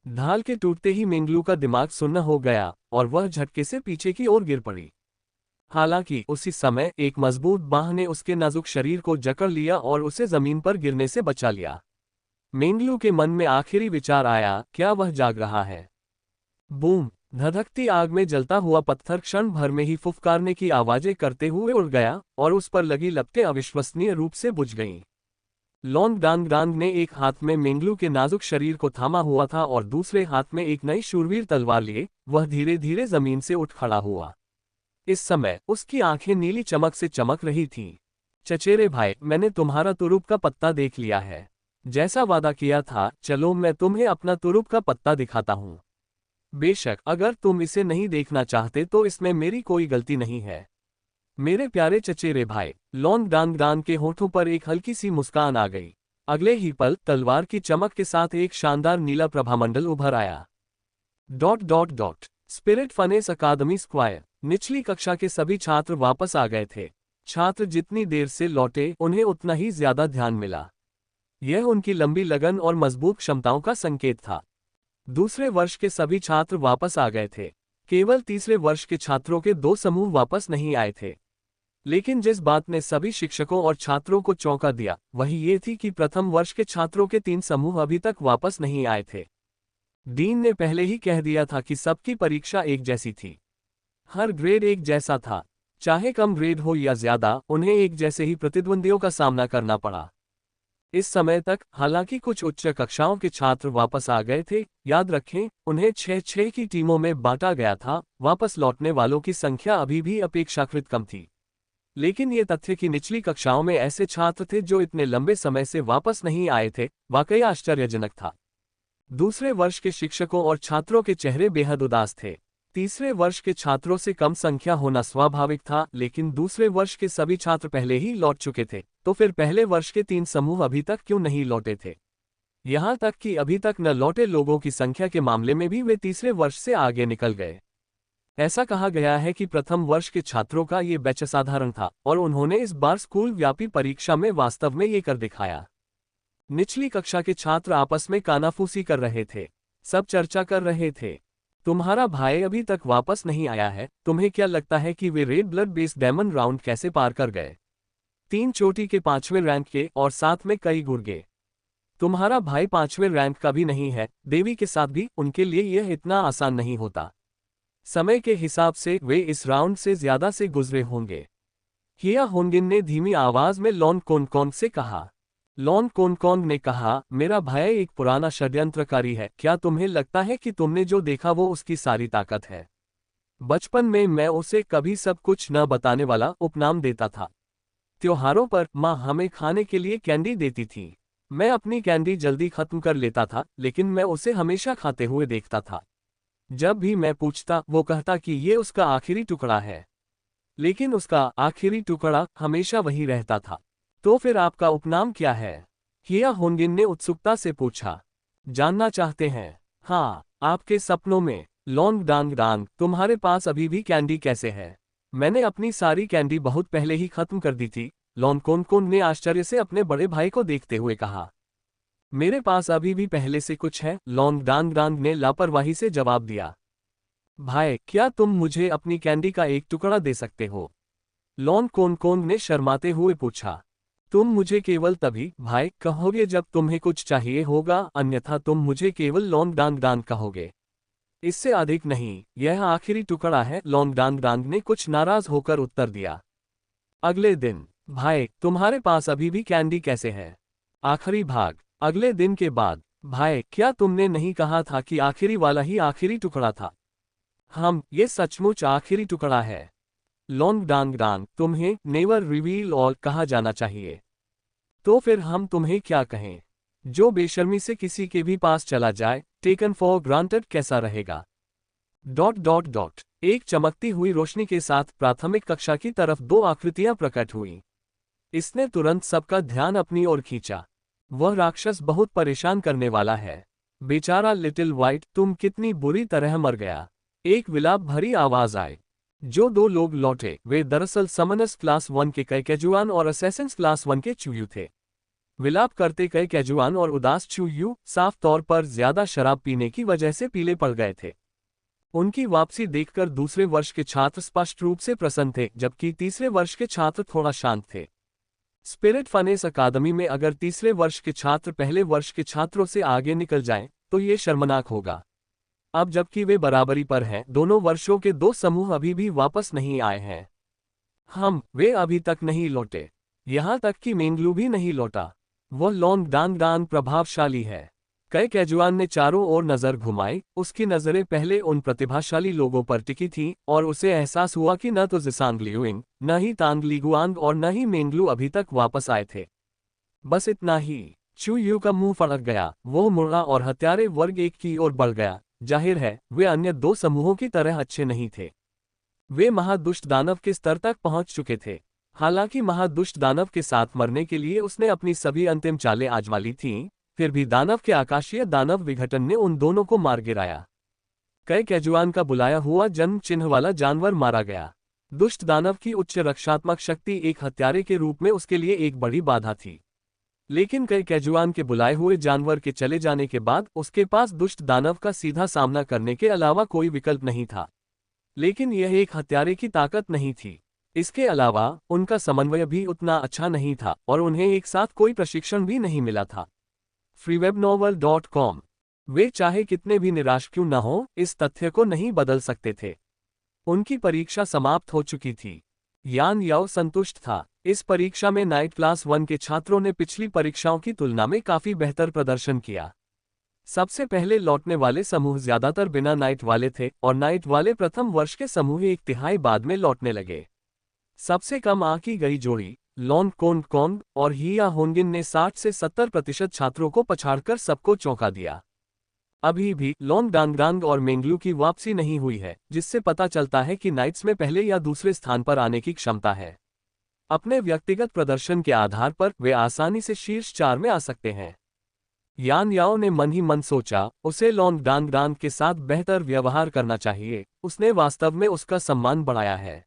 ढाल के टूटते ही मेंगलू का दिमाग सुन्न हो गया और वह झटके से पीछे की ओर गिर पड़ी। हालांकि उसी समय एक मजबूत बांह ने उसके नाजुक शरीर को जकड़ लिया और उसे जमीन पर गिरने से बचा लिया। मेंगलू के मन में आखिरी विचार आया, क्या वह जाग रहा है? बूम! धधकती आग में जलता हुआ पत्थर क्षण भर में ही फुफकारने की आवाजें करते हुए उड़ गया और उस पर लगी लपटें अविश्वसनीय रूप से बुझ गईं। लोंग डांग ने एक हाथ में मेंगलू के नाजुक शरीर को थामा हुआ था और दूसरे हाथ में एक नई शूरवीर तलवार लिए वह धीरे धीरे जमीन से उठ खड़ा हुआ। इस समय उसकी आंखें नीली चमक से चमक रही थीं। चचेरे भाई, मैंने तुम्हारा तुरुप का पत्ता देख लिया है। जैसा वादा किया था, चलो मैं तुम्हें अपना तुरुप का पत्ता दिखाता हूँ। बेशक अगर तुम इसे नहीं देखना चाहते तो इसमें मेरी कोई गलती नहीं है। मेरे प्यारे चचेरे भाई, लोंग डांग के होठों पर एक हल्की सी मुस्कान आ गई। अगले ही पल तलवार की चमक के साथ एक शानदार नीला प्रभामंडल उभर आया। ... स्पिरिट फनेस अकादमी स्क्वायर। निचली कक्षा के सभी छात्र वापस आ गए थे। छात्र जितनी देर से लौटे उन्हें उतना ही ज्यादा ध्यान मिला। यह उनकी लंबी लगन और मजबूत क्षमताओं का संकेत था। दूसरे वर्ष के सभी छात्र वापस आ गए थे। केवल तीसरे वर्ष के छात्रों के 2 समूह वापस नहीं आए थे। लेकिन जिस बात ने सभी शिक्षकों और छात्रों को चौंका दिया वही ये थी कि प्रथम वर्ष के छात्रों के 3 समूह अभी तक वापस नहीं आए थे। डीन ने पहले ही कह दिया था कि सबकी परीक्षा एक जैसी थी। हर ग्रेड एक जैसा था, चाहे कम ग्रेड हो या ज्यादा, उन्हें एक जैसे ही प्रतिद्वंदियों का सामना करना पड़ा। इस समय तक हालांकि कुछ उच्च कक्षाओं के छात्र वापस आ गए थे, याद रखें उन्हें 6-6 की टीमों में बांटा गया था। वापस लौटने वालों की संख्या अभी भी अपेक्षाकृत कम थी, लेकिन ये तथ्य कि निचली कक्षाओं में ऐसे छात्र थे जो इतने लंबे समय से वापस नहीं आए थे, वाकई आश्चर्यजनक था। दूसरे वर्ष के शिक्षकों और छात्रों के चेहरे बेहद उदास थे। तीसरे वर्ष के छात्रों से कम संख्या होना स्वाभाविक था, लेकिन दूसरे वर्ष के सभी छात्र पहले ही लौट चुके थे, तो फिर पहले वर्ष के 3 समूह अभी तक क्यों नहीं लौटे थे? यहां तक कि अभी तक न लौटे लोगों की संख्या के मामले में भी वे तीसरे वर्ष से आगे निकल गए। ऐसा कहा गया है कि प्रथम वर्ष के छात्रों का ये बैच असाधारण था और उन्होंने इस बार स्कूल व्यापी परीक्षा में वास्तव में ये कर दिखाया। निचली कक्षा के छात्र आपस में कानाफूसी कर रहे थे। सब चर्चा कर रहे थे, तुम्हारा भाई अभी तक वापस नहीं आया है, तुम्हें क्या लगता है कि वे red blood based diamond round कैसे पार कर गए? 3 चोटी के 5वें रैंक के और साथ में कई गुर्गे। तुम्हारा भाई 5वें रैंक का भी नहीं है, देवी के साथ भी, उनके लिए यह इतना आसान नहीं होता। समय के हिसाब से वे इस राउंड से ज्यादा से गुजरे होंगे। हिया होंगिन ने धीमी आवाज में लॉन कोनकोंग से कहा। लॉन कोनकोंग ने कहा, मेरा भाई एक पुराना षड्यंत्रकारी है। क्या तुम्हें लगता है कि तुमने जो देखा वो उसकी सारी ताकत है? बचपन में मैं उसे कभी सब कुछ न बताने वाला उपनाम देता था। त्योहारों पर माँ हमें खाने के लिए कैंडी देती थी। मैं अपनी कैंडी जल्दी खत्म कर लेता था, लेकिन मैं उसे हमेशा खाते हुए देखता था। जब भी मैं पूछता, वो कहता कि ये उसका आखिरी टुकड़ा है, लेकिन उसका आखिरी टुकड़ा हमेशा वही रहता था। तो फिर आपका उपनाम क्या है? हिया होंगिन ने उत्सुकता से पूछा। जानना चाहते हैं? हाँ, आपके सपनों में। लॉन्ग डांग डांग, तुम्हारे पास अभी भी कैंडी कैसे है? मैंने अपनी सारी कैंडी बहुत पहले ही खत्म कर दी थी, लॉन कोनकोन ने आश्चर्य से अपने बड़े भाई को देखते हुए कहा। मेरे पास अभी भी पहले से कुछ है, लॉन्ग डांग डांग ने लापरवाही से जवाब दिया। भाई, क्या तुम मुझे अपनी कैंडी का एक टुकड़ा दे सकते हो? लॉन कोनकोन ने शर्माते हुए पूछा। तुम मुझे केवल तभी भाई कहोगे जब तुम्हें कुछ चाहिए होगा, अन्यथा तुम मुझे केवल लॉन्ग डांग डांग कहोगे। इससे अधिक नहीं, यह आखिरी टुकड़ा है, लॉन्ग डांग डांग ने कुछ नाराज होकर उत्तर दिया। अगले दिन, भाई तुम्हारे पास अभी भी कैंडी कैसे है? आखिरी भाग। अगले दिन के बाद, भाई क्या तुमने नहीं कहा था कि आखिरी वाला ही आखिरी टुकड़ा था? ये सचमुच आखिरी टुकड़ा है। लॉन्ग डांग डांग, तुम्हें नेवर रिवील ऑल कहा जाना चाहिए। तो फिर हम तुम्हें क्या कहें? जो बेशर्मी से किसी के भी पास चला जाए, टेकन फॉर ग्रांटेड कैसा रहेगा? ... एक चमकती हुई रोशनी के साथ प्राथमिक कक्षा की तरफ 2 आकृतियां प्रकट हुईं। इसने तुरंत सबका ध्यान अपनी ओर खींचा। वह राक्षस बहुत परेशान करने वाला है। बेचारा लिटिल व्हाइट, तुम कितनी बुरी तरह मर गया। एक विलाप भरी आवाज आई। जो 2 लोग लौटे वे दरअसल समनस क्लास 1 के कई कैजुआन और असेसिन्स क्लास 1 के चूयू थे। विलाप करते कई कैजुआन और उदास चूयू साफ तौर पर ज्यादा शराब पीने की वजह से पीले पड़ गए थे। उनकी वापसी देखकर दूसरे वर्ष के छात्र स्पष्ट रूप से प्रसन्न थे, जबकि तीसरे वर्ष के छात्र थोड़ा शांत थे। स्पिरिट फनेस अकादमी में अगर तीसरे वर्ष के छात्र पहले वर्ष के छात्रों से आगे निकल जाएं, तो ये शर्मनाक होगा। अब जबकि वे बराबरी पर हैं, दोनों वर्षों के 2 समूह अभी भी वापस नहीं आए हैं। वे अभी तक नहीं लौटे। यहां तक कि मेंगलू भी नहीं लौटा। वह लॉन्ग डांग डांग प्रभावशाली है। कई कैजुआन ने चारों ओर नजर घुमाई। उसकी नजरें पहले उन प्रतिभाशाली लोगों पर टिकी थीं और उसे एहसास हुआ कि न तो जिसांग लियुइंग, न ही तांग लीगुआंग और न ही मेंगलू अभी तक वापस आए थे। बस इतना ही। चू यू का मुंह फड़क गया। वो मुड़ा और हत्यारे वर्ग 1 की ओर बढ़ गया। जाहिर है वे अन्य 2 समूहों की तरह अच्छे नहीं थे। वे महादुष्ट दानव के स्तर तक पहुंच चुके थे। हालांकि महादुष्ट दानव के साथ मरने के लिए उसने अपनी सभी अंतिम चालें आजमा ली थीं, फिर भी दानव के आकाशीय दानव विघटन ने उन दोनों को मार गिराया। कई कैजुआन का बुलाया हुआ जन्म चिन्ह वाला जानवर मारा गया। दुष्ट दानव की उच्च रक्षात्मक शक्ति एक हत्यारे के रूप में उसके लिए एक बड़ी बाधा थी। लेकिन कई कैजुआन के बुलाए हुए जानवर के चले जाने के बाद उसके पास दुष्ट दानव का सीधा सामना करने के अलावा कोई विकल्प नहीं था। लेकिन यह एक हत्यारे की ताकत नहीं थी। इसके अलावा उनका समन्वय भी उतना अच्छा नहीं था और उन्हें एक साथ कोई प्रशिक्षण भी नहीं मिला था। freewebnovel.com। वे चाहे कितने भी निराश क्यों न हो, इस तथ्य को नहीं बदल सकते थे। उनकी परीक्षा समाप्त हो चुकी थी। यान याओ संतुष्ट था। इस परीक्षा में नाइट क्लास 1 के छात्रों ने पिछली परीक्षाओं की तुलना में काफी बेहतर प्रदर्शन किया। सबसे पहले लौटने वाले समूह ज्यादातर बिना नाइट वाले थे और नाइट वाले प्रथम वर्ष के समूह एक तिहाई बाद में लौटने लगे। सबसे कम आंकी गई जोड़ी लॉन कोन कॉन्ग और हिया होंगिन ने 60 से 70% छात्रों को पछाड़कर सबको चौंका दिया। अभी भी लॉन्ग डांगडांग और मेंगलू की वापसी नहीं हुई है, जिससे पता चलता है कि नाइट्स में पहले या दूसरे स्थान पर आने की क्षमता है। अपने व्यक्तिगत प्रदर्शन के आधार पर वे आसानी से शीर्ष 4 में आ सकते हैं। यान याओ ने मन ही मन सोचा, उसे लॉन्ग डांगडांग के साथ बेहतर व्यवहार करना चाहिए। उसने वास्तव में उसका सम्मान बढ़ाया है।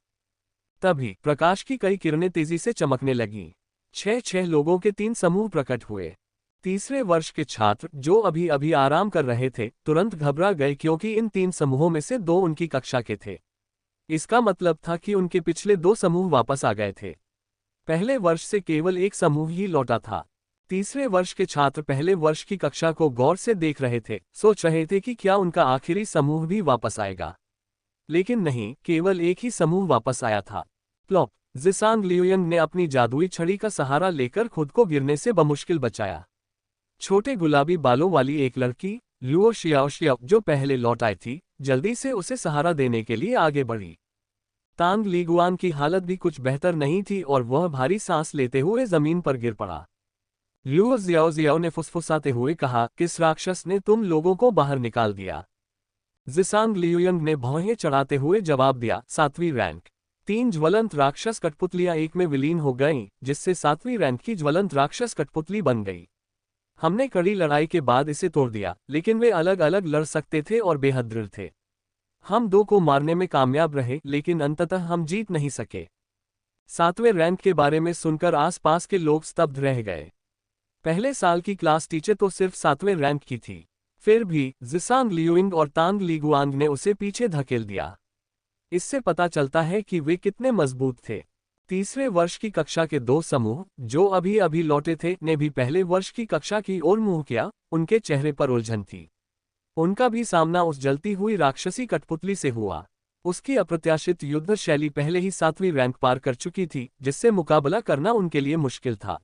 तभी प्रकाश की कई किरणें तेजी से चमकने लगीं। 6 लोगों के 3 समूह प्रकट हुए। तीसरे वर्ष के छात्र, जो अभी अभी आराम कर रहे थे, तुरंत घबरा गए क्योंकि इन 3 समूहों में से 2 उनकी कक्षा के थे। इसका मतलब था कि उनके पिछले 2 समूह वापस आ गए थे। पहले वर्ष से केवल एक समूह ही लौटा था। तीसरे वर्ष के छात्र पहले वर्ष की कक्षा को गौर से देख रहे थे, सोच रहे थे कि क्या उनका आखिरी समूह भी वापस आएगा। लेकिन नहीं, केवल एक ही समूह वापस आया था। प्लॉप। जिसांग लियुयंग ने अपनी जादुई छड़ी का सहारा लेकर खुद को गिरने से बमुश्किल बचाया। छोटे गुलाबी बालों वाली एक लड़की, लुओ शियाओ, जो पहले लौट आई थी, जल्दी से उसे सहारा देने के लिए आगे बढ़ी। तांग लीगुआन की हालत भी कुछ बेहतर नहीं थी और वह भारी सांस लेते हुए जमीन पर गिर पड़ा। लुओ जियाओ ने फुसफुसाते हुए कहा, किस राक्षस ने तुम लोगों को बाहर निकाल दिया? जिसांग लियुयंग ने भौहें चढ़ाते हुए जवाब दिया, 7वीं रैंक। 3 ज्वलंत राक्षस कठपुतलियां एक में विलीन हो गईं, जिससे 7वीं रैंक की ज्वलंत राक्षस कठपुतली बन गई। हमने कड़ी लड़ाई के बाद इसे तोड़ दिया, लेकिन वे अलग अलग लड़ सकते थे और बेहद दृढ़ थे। हम 2 को मारने में कामयाब रहे, लेकिन अंततः हम जीत नहीं सके। 7वें रैंक के बारे में सुनकर आसपास के लोग स्तब्ध रह गए। पहले साल की क्लास टीचर तो सिर्फ 7वें रैंक की थी। फिर भी जिसांग लियुइंग और तांग लीगुआंग ने उसे पीछे धकेल दिया। इससे पता चलता है कि वे कितने मजबूत थे। तीसरे वर्ष की कक्षा के 2 समूह, जो अभी अभी लौटे थे, ने भी पहले वर्ष की कक्षा की ओर मुंह किया। उनके चेहरे पर उलझन थी। उनका भी सामना उस जलती हुई राक्षसी कठपुतली से हुआ। उसकी अप्रत्याशित युद्ध शैली पहले ही 7वीं रैंक पार कर चुकी थी, जिससे मुकाबला करना उनके लिए मुश्किल था।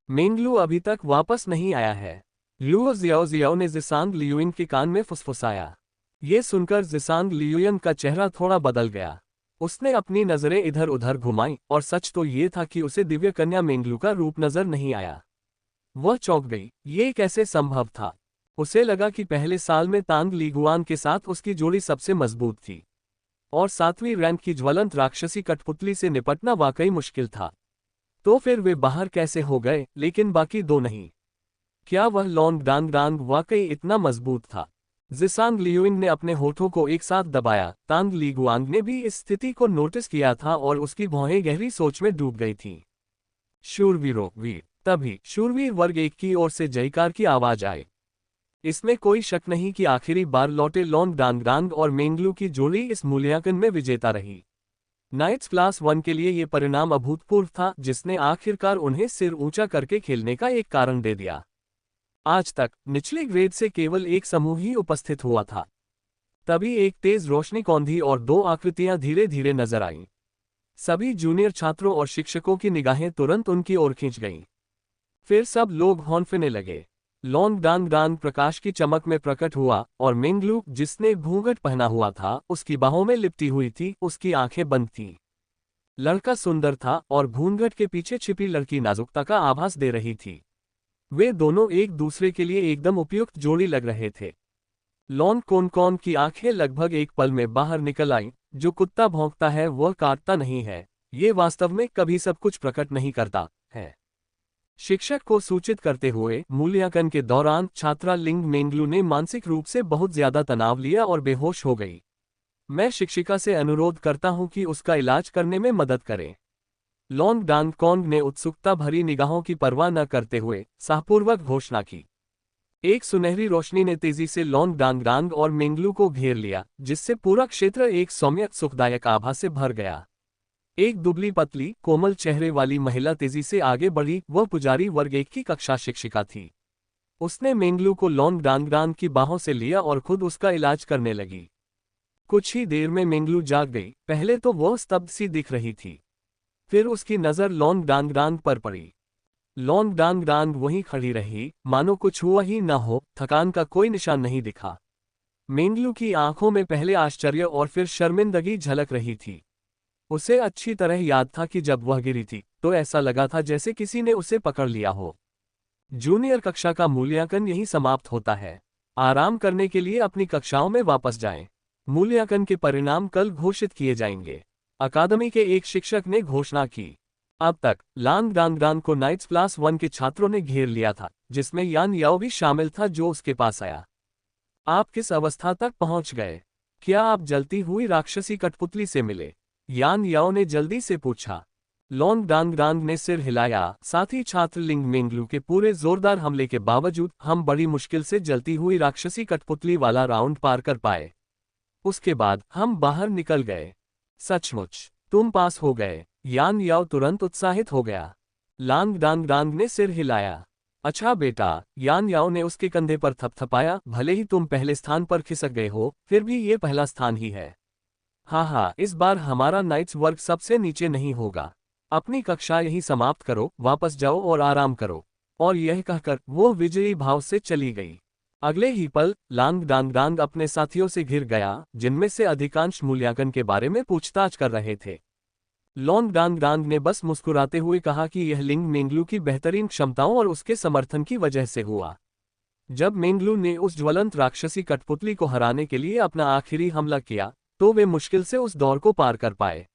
मेंगलू अभी तक वापस नहीं आया है। लुओ जियाओ ने जिसांग लियुइंग के कान में फुसफुसाया। ये सुनकर जिसांग लियुइंग का चेहरा थोड़ा बदल गया। उसने अपनी नजरें इधर उधर घुमाईं और सच तो ये था कि उसे दिव्य कन्या मेंगलू का रूप नजर नहीं आया। वह चौंक गई, ये कैसे संभव था? उसे लगा कि पहले साल में तांग लीगुआन के साथ उसकी जोड़ी सबसे मजबूत थी और 7वीं रैंक की ज्वलंत राक्षसी कठपुतली से निपटना वाकई मुश्किल था। तो फिर वे बाहर कैसे हो गए, लेकिन बाकी 2 नहीं? क्या वह लॉन्ग डांग वाकई इतना मजबूत था? जिसांग लियुइंग ने अपने होठों को एक साथ दबाया। तांग लीगुआंग ने भी इस स्थिति को नोटिस किया था और उसकी भौहें गहरी सोच में डूब गई थीं। शूरवीरों, वीर। तभी शूरवीर वर्ग 1 की ओर से जयकार की आवाज आई। इसमें कोई शक नहीं कि आखिरी बार लौटे लॉन्ग डांग और मेंगलू की जोड़ी इस मूल्यांकन में विजेता रही। नाइट्स क्लास 1 के लिए ये परिणाम अभूतपूर्व था, जिसने आखिरकार उन्हें सिर ऊंचा करके खेलने का एक कारण दे दिया। आज तक निचले ग्रेड से केवल एक समूह ही उपस्थित हुआ था। तभी एक तेज रोशनी कौंधी और 2 आकृतियां धीरे धीरे नजर आईं। सभी जूनियर छात्रों और शिक्षकों की निगाहें तुरंत उनकी ओर खींच गईं। फिर सब लोग हौंफने लगे। लॉन्ग डांग प्रकाश की चमक में प्रकट हुआ और मेंगलू, जिसने घूंघट पहना हुआ था, उसकी बाहों में लिपटी हुई थी। उसकी आंखें बंद थीं। लड़का सुंदर था और घूंघट के पीछे छिपी लड़की नाजुकता का आभास दे रही थी। वे दोनों एक दूसरे के लिए एकदम उपयुक्त जोड़ी लग रहे थे। लॉन कोन की आंखें लगभग एक पल में बाहर निकल आईं। जो कुत्ता भौंकता है वह काटता नहीं है। ये वास्तव में कभी सब कुछ प्रकट नहीं करता है। शिक्षक को सूचित करते हुए मूल्यांकन के दौरान छात्रा लिंग मेंगलू ने मानसिक रूप से बहुत ज्यादा तनाव लिया और बेहोश हो गई। मैं शिक्षिका से अनुरोध करता हूं कि उसका इलाज करने में मदद करें। लॉन्ग डांग ने उत्सुकता भरी निगाहों की परवाह न करते हुए साहपूर्वक घोषणा की। एक सुनहरी रोशनी ने तेजी से लॉन्ग डांग और मेंगलू को घेर लिया, जिससे पूरा क्षेत्र एक सौम्य सुखदायक आभा से भर गया। एक दुबली पतली कोमल चेहरे वाली महिला तेजी से आगे बढ़ी। वह पुजारी वर्ग 1 की कक्षा शिक्षिका थी। उसने मेंगलू को लॉन्ग डांगडांग की बाहों से लिया और खुद उसका इलाज करने लगी। कुछ ही देर में मेंगलू जाग गई। पहले तो वह स्तब्ध सी दिख रही थी, फिर उसकी नजर लॉन्ग डांगडांग पर पड़ी। लॉन्ग डांगडांग वहीं खड़ी रही, मानो कुछ हुआ ही न हो। थकान का कोई निशान नहीं दिखा। मेंगलू की आंखों में पहले आश्चर्य और फिर शर्मिंदगी झलक रही थी। उसे अच्छी तरह याद था कि जब वह गिरी थी तो ऐसा लगा था जैसे किसी ने उसे पकड़ लिया हो। जूनियर कक्षा का मूल्यांकन यहीं समाप्त होता है। आराम करने के लिए अपनी कक्षाओं में वापस जाएं। मूल्यांकन के परिणाम कल घोषित किए जाएंगे, अकादमी के एक शिक्षक ने घोषणा की। अब तक लांग डांगडांग को नाइट्स क्लास 1 के छात्रों ने घेर लिया था, जिसमें यान याओ भी शामिल था जो उसके पास आया। आप किस अवस्था तक पहुंच गए? क्या आप जलती हुई राक्षसी कठपुतली से मिले? यान याओ ने जल्दी से पूछा। लॉन्ग डांगडांग ने सिर हिलाया। साथ ही छात्र लिंग मेंगलू के पूरे जोरदार हमले के बावजूद हम बड़ी मुश्किल से जलती हुई राक्षसी कठपुतली वाला राउंड पार कर पाए। उसके बाद हम बाहर निकल गए। सचमुच तुम पास हो गए। यान याओ तुरंत उत्साहित हो गया। लांग डांगडांग ने सिर हिलाया। अच्छा बेटा, यान याओ ने उसके कंधे पर थपथपाया। भले ही तुम पहले स्थान पर खिसक गए हो, फिर भी ये पहला स्थान ही है। हाँ, इस बार हमारा नाइट्स वर्ग सबसे नीचे नहीं होगा। अपनी कक्षा यहीं समाप्त करो, वापस जाओ और आराम करो। और यह कहकर वो विजयी भाव से चली गई। अगले ही पल लांग डांगडांग अपने साथियों से घिर गया, जिनमें से अधिकांश मूल्यांकन के बारे में पूछताछ कर रहे थे। लॉन्ग डांगडांग ने बस मुस्कुराते हुए कहा कि यह लिंग मेंगलू की बेहतरीन क्षमताओं और उसके समर्थन की वजह से हुआ। जब मेंगलू ने उस ज्वलंत राक्षसी कठपुतली को हराने के लिए अपना आखिरी हमला किया, तो वे मुश्किल से उस दौर को पार कर पाए।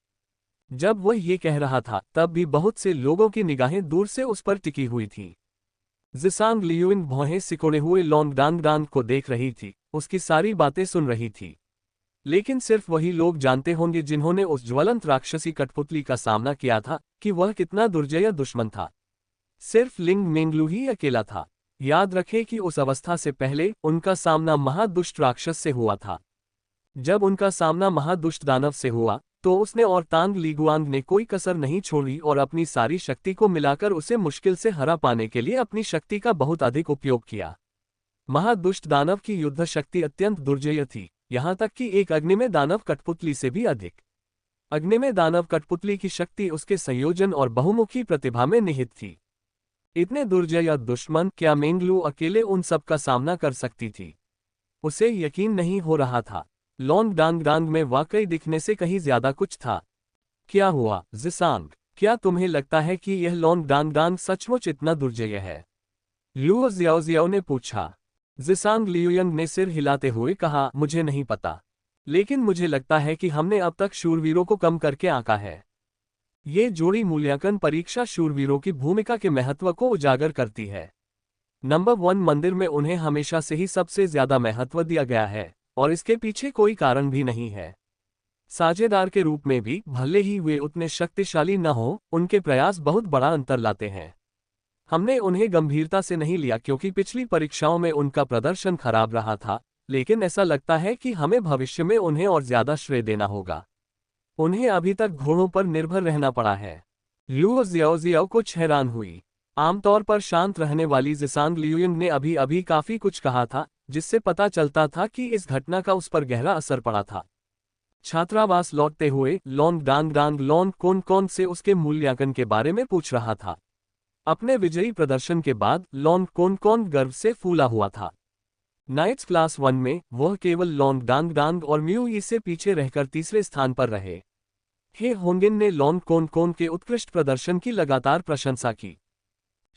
जब वह ये कह रहा था, तब भी बहुत से लोगों की निगाहें दूर से उस पर टिकी हुई थीं। जिसांग लियुइन भौहें सिकोड़े हुए लॉन्ग डांगडांग को देख रही थी, उसकी सारी बातें सुन रही थी। लेकिन सिर्फ वही लोग जानते होंगे जिन्होंने उस ज्वलंत राक्षसी कठपुतली का सामना किया था, कि वह कितना दुर्जय दुश्मन था। सिर्फ लिंग मेंगलू ही अकेला था। याद रखें कि उस अवस्था से पहले उनका सामना महादुष्ट राक्षस से हुआ था। जब उनका सामना महादुष्ट दानव से हुआ, तो उसने और तांग लीगुआंग ने कोई कसर नहीं छोड़ी और अपनी सारी शक्ति को मिलाकर उसे मुश्किल से हरा पाने के लिए अपनी शक्ति का बहुत अधिक उपयोग किया। महादुष्ट दानव की युद्ध शक्ति अत्यंत दुर्जय थी, यहाँ तक कि एक अग्निमय दानव कठपुतली से भी अधिक। अग्निमय दानव कठपुतली की शक्ति उसके संयोजन और बहुमुखी प्रतिभा में निहित थी। इतने दुर्जय दुश्मन क्या मेंगलू अकेले उन सब का सामना कर सकती थी? उसे यकीन नहीं हो रहा था। लॉन्ग डांगडांग में वाकई दिखने से कहीं ज्यादा कुछ था। क्या हुआ जिसांग? क्या तुम्हें लगता है कि यह लॉन्ग डांगडांग सचमुच इतना दुर्जय है? लुओ जियाओजियाओ ने पूछा। जिसांग लियुयंग ने सिर हिलाते हुए कहा, मुझे नहीं पता, लेकिन मुझे लगता है कि हमने अब तक शूरवीरों को कम करके आंका है। ये जोड़ी मूल्यांकन परीक्षा शूरवीरों की भूमिका के महत्व को उजागर करती है। नंबर 1 मंदिर में उन्हें हमेशा से ही सबसे ज्यादा महत्व दिया गया है, और इसके पीछे कोई कारण भी नहीं है। साझेदार के रूप में भी भले ही वे उतने शक्तिशाली न हो, उनके प्रयास बहुत बड़ा अंतर लाते हैं। हमने उन्हें गंभीरता से नहीं लिया क्योंकि पिछली परीक्षाओं में उनका प्रदर्शन खराब रहा था, लेकिन ऐसा लगता है कि हमें भविष्य में उन्हें और ज्यादा श्रेय देना होगा। उन्हें अभी तक घोड़ों पर निर्भर रहना पड़ा है। लुओ जियाओजियाओ कुछ हैरान हुई। आमतौर पर शांत रहने वाली जिसांग लियुयंग ने अभी अभी काफी कुछ कहा था, जिससे पता चलता था कि इस घटना का उस पर गहरा असर पड़ा था। छात्रावास लौटते हुए लॉन्ग डांगडांग लॉन्ग कोनकोन से उसके मूल्यांकन के बारे में पूछ रहा था। अपने विजयी प्रदर्शन के बाद लॉन्ग कोनकोन गर्व से फूला हुआ था। नाइट्स क्लास 1 में वह केवल लॉन्ग डांगडांग और म्यू ई से पीछे रहकर तीसरे स्थान पर रहे। हे होंगिन ने लॉन्ग कोनकोन के उत्कृष्ट प्रदर्शन की लगातार प्रशंसा की।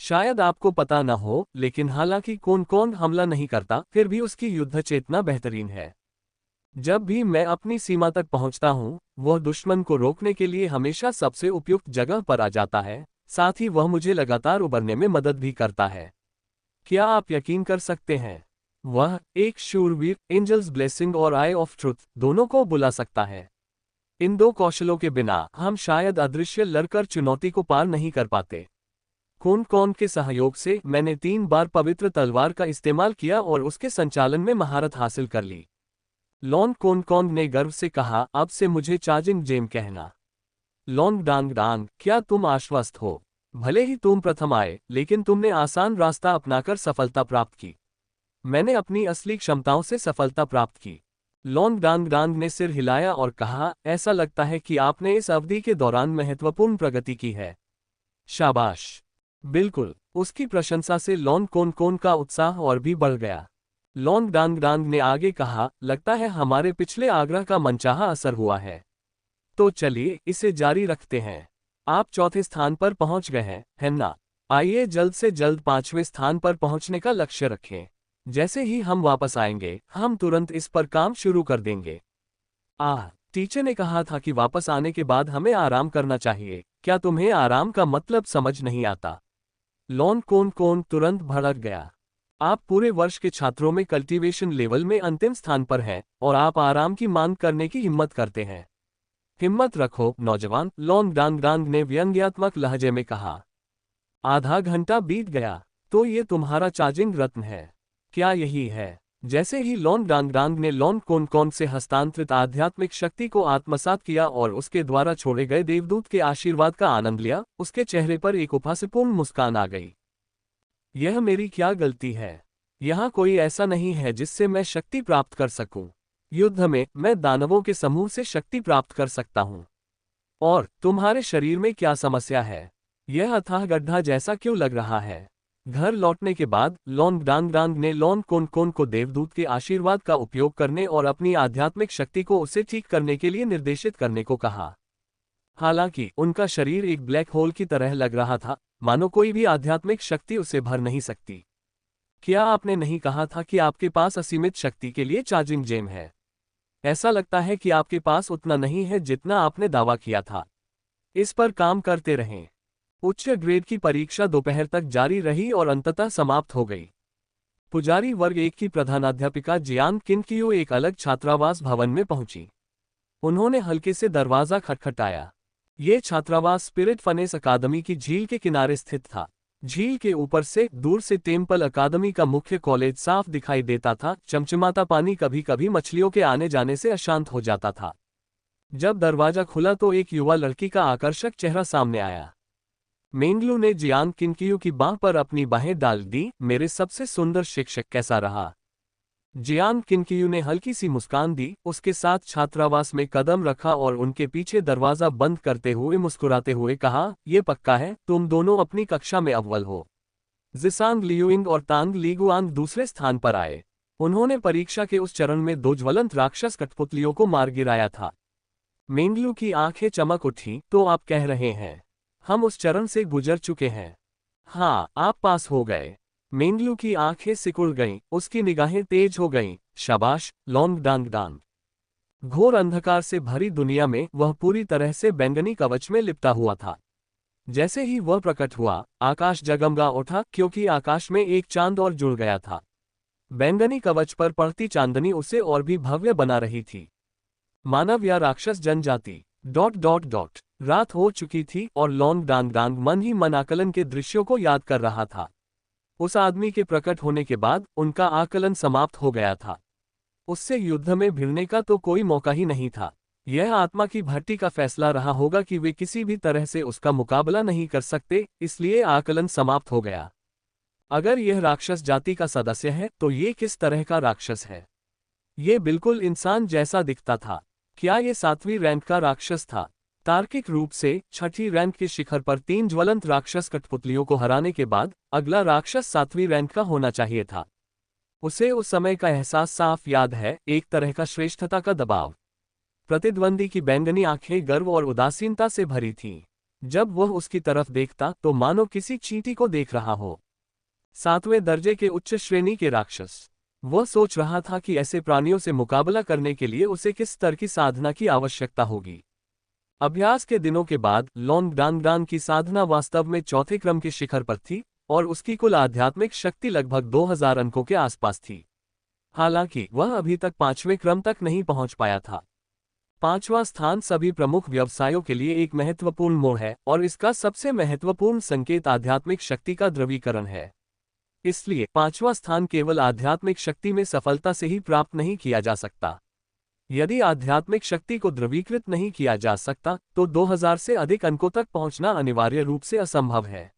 शायद आपको पता न हो, लेकिन हालांकि कोनकोन हमला नहीं करता, फिर भी उसकी युद्ध चेतना बेहतरीन है। जब भी मैं अपनी सीमा तक पहुंचता हूं, वह दुश्मन को रोकने के लिए हमेशा सबसे उपयुक्त जगह पर आ जाता है। साथ ही वह मुझे लगातार उबरने में मदद भी करता है। क्या आप यकीन कर सकते हैं? वह एक शूरवीर, एंजल्स ब्लेसिंग और आई ऑफ ट्रुथ दोनों को बुला सकता है। इन दो कौशलों के बिना हम शायद अदृश्य लड़कर चुनौती को पार नहीं कर पाते। कोनकोन के सहयोग से मैंने 3 बार पवित्र तलवार का इस्तेमाल किया और उसके संचालन में महारत हासिल कर ली। लॉन्ग कोनकोन ने गर्व से कहा, अब से मुझे चार्जिंग जेम कहना। लॉन्ग डांग डांग, क्या तुम आश्वस्त हो? भले ही तुम प्रथम आए, लेकिन तुमने आसान रास्ता अपनाकर सफलता प्राप्त की। मैंने अपनी असली क्षमताओं से सफलता प्राप्त की। लॉन्ग डांग डांग ने सिर हिलाया और कहा, ऐसा लगता है कि आपने इस अवधि के दौरान महत्वपूर्ण प्रगति की है। शाबाश। बिल्कुल। उसकी प्रशंसा से लॉन्ग कोन कोन का उत्साह और भी बढ़ गया। लॉन्ग डांग डांग ने आगे कहा, लगता है हमारे पिछले आग्रह का मनचाहा असर हुआ है। तो चलिए इसे जारी रखते हैं। आप चौथे स्थान पर पहुंच गए हैं, है ना? आइए जल्द से जल्द 5वें स्थान पर पहुंचने का लक्ष्य रखें। जैसे ही हम वापस आएंगे, हम तुरंत इस पर काम शुरू कर देंगे। टीचर ने कहा था कि वापस आने के बाद हमें आराम करना चाहिए। क्या तुम्हें आराम का मतलब समझ नहीं आता? लॉन्ग कोन कोन तुरंत भड़क गया। आप पूरे वर्ष के छात्रों में कल्टीवेशन लेवल में अंतिम स्थान पर हैं और आप आराम की मांग करने की हिम्मत करते हैं। हिम्मत रखो नौजवान, लॉन्ग डांग डांग ने व्यंग्यात्मक लहजे में कहा। आधा घंटा बीत गया। तो ये तुम्हारा चार्जिंग रत्न है, क्या यही है? जैसे ही लॉन्ग डांग डांग ने लॉन्ग कोन कोन से हस्तांतरित आध्यात्मिक शक्ति को आत्मसात किया और उसके द्वारा छोड़े गए देवदूत के आशीर्वाद का आनंद लिया, उसके चेहरे पर एक उपहासपूर्ण मुस्कान आ गई। यह मेरी क्या गलती है? यहाँ कोई ऐसा नहीं है जिससे मैं शक्ति प्राप्त कर सकूं। युद्ध में मैं दानवों के समूह से शक्ति प्राप्त कर सकता हूँ। और तुम्हारे शरीर में क्या समस्या है? यह अथाह गड्ढा जैसा क्यों लग रहा है? घर लौटने के बाद लॉन्ग डांग डांग ने लॉन्ग कोन कोन को देवदूत के आशीर्वाद का उपयोग करने और अपनी आध्यात्मिक शक्ति को उसे ठीक करने के लिए निर्देशित करने को कहा। हालांकि उनका शरीर एक ब्लैक होल की तरह लग रहा था, मानो कोई भी आध्यात्मिक शक्ति उसे भर नहीं सकती। क्या आपने नहीं कहा था कि आपके पास असीमित शक्ति के लिए चार्जिंग जेम है? ऐसा लगता है कि आपके पास उतना नहीं है जितना आपने दावा किया था। इस पर काम करते रहें। उच्च ग्रेड की परीक्षा दोपहर तक जारी रही और अंततः समाप्त हो गई। पुजारी वर्ग 1 की प्रधानाध्यापिका जियान किनकियो एक अलग छात्रावास भवन में पहुंची। उन्होंने हल्के से दरवाजा खटखटाया। ये छात्रावास स्पिरिट फनेस अकादमी की झील के किनारे स्थित था। झील के ऊपर से दूर से टेम्पल अकादमी का मुख्य कॉलेज साफ दिखाई देता था। चमचमाता पानी कभी कभी मछलियों के आने जाने से अशांत हो जाता था। जब दरवाजा खुला तो एक युवा लड़की का आकर्षक चेहरा सामने आया। मेंगलू ने जियान किनकियो की बाह पर अपनी बाहें डाल दी। मेरे सबसे सुंदर शिक्षक कैसा रहा? जियान किनकियो ने हल्की सी मुस्कान दी, उसके साथ छात्रावास में कदम रखा और उनके पीछे दरवाजा बंद करते हुए मुस्कुराते हुए कहा, यह पक्का है तुम दोनों अपनी कक्षा में अव्वल हो। जिसांग लियुइंग और तांग लीगुआंग दूसरे स्थान पर आए। उन्होंने परीक्षा के उस चरण में 2 ज्वलंत राक्षस कठपुतलियों को मार गिराया था। मेंगलू की आंखें चमक उठी। तो आप कह रहे हैं हम उस चरण से गुजर चुके हैं? हाँ, आप पास हो गए। मेंगलू की आंखें सिकुड़ गईं, उसकी निगाहें तेज हो गईं। शाबाश लॉन्ग डांग डांग। घोर अंधकार से भरी दुनिया में वह पूरी तरह से बैंगनी कवच में लिपटा हुआ था। जैसे ही वह प्रकट हुआ, आकाश जगमगा उठा, क्योंकि आकाश में एक चांद और जुड़ गया था। बैंगनी कवच पर पड़ती चांदनी उसे और भी भव्य बना रही थी। मानव या राक्षस जनजाति ... रात हो चुकी थी और लॉन्ग डांग डांग मन ही मन आकलन के दृश्यों को याद कर रहा था। उस आदमी के प्रकट होने के बाद उनका आकलन समाप्त हो गया था। उससे युद्ध में भिड़ने का तो कोई मौका ही नहीं था। यह आत्मा की भट्टी का फैसला रहा होगा कि वे किसी भी तरह से उसका मुकाबला नहीं कर सकते, इसलिए आकलन समाप्त हो गया। अगर यह राक्षस जाति का सदस्य है तो ये किस तरह का राक्षस है? ये बिल्कुल इंसान जैसा दिखता था। क्या ये 7वीं रैंक का राक्षस था? तार्किक रूप से 6ठी रैंक के शिखर पर 3 ज्वलंत राक्षस कठपुतलियों को हराने के बाद अगला राक्षस 7वीं रैंक का होना चाहिए था। उसे उस समय का एहसास साफ याद है, एक तरह का श्रेष्ठता का दबाव। प्रतिद्वंदी की बैंगनी आंखें गर्व और उदासीनता से भरी थीं। जब वह उसकी तरफ देखता तो मानो किसी चींटी को देख रहा हो। 7वें दर्जे के उच्च श्रेणी के राक्षस। वह सोच रहा था कि ऐसे प्राणियों से मुकाबला करने के लिए उसे किस स्तर की साधना की आवश्यकता होगी। अभ्यास के दिनों के बाद लॉन्ग डांग डांग की साधना वास्तव में चौथे क्रम के शिखर पर थी और उसकी कुल आध्यात्मिक शक्ति लगभग 2000 अंकों के आसपास थी। हालांकि वह अभी तक 5वें क्रम तक नहीं पहुंच पाया था। 5वां स्थान सभी प्रमुख व्यवसायों के लिए एक महत्वपूर्ण मोड़ है और इसका सबसे महत्वपूर्ण संकेत आध्यात्मिक शक्ति का द्रवीकरण है। इसलिए 5वां स्थान केवल आध्यात्मिक शक्ति में सफलता से ही प्राप्त नहीं किया जा सकता। यदि आध्यात्मिक शक्ति को द्रवीकृत नहीं किया जा सकता तो 2000 से अधिक अंकों तक पहुंचना अनिवार्य रूप से असंभव है।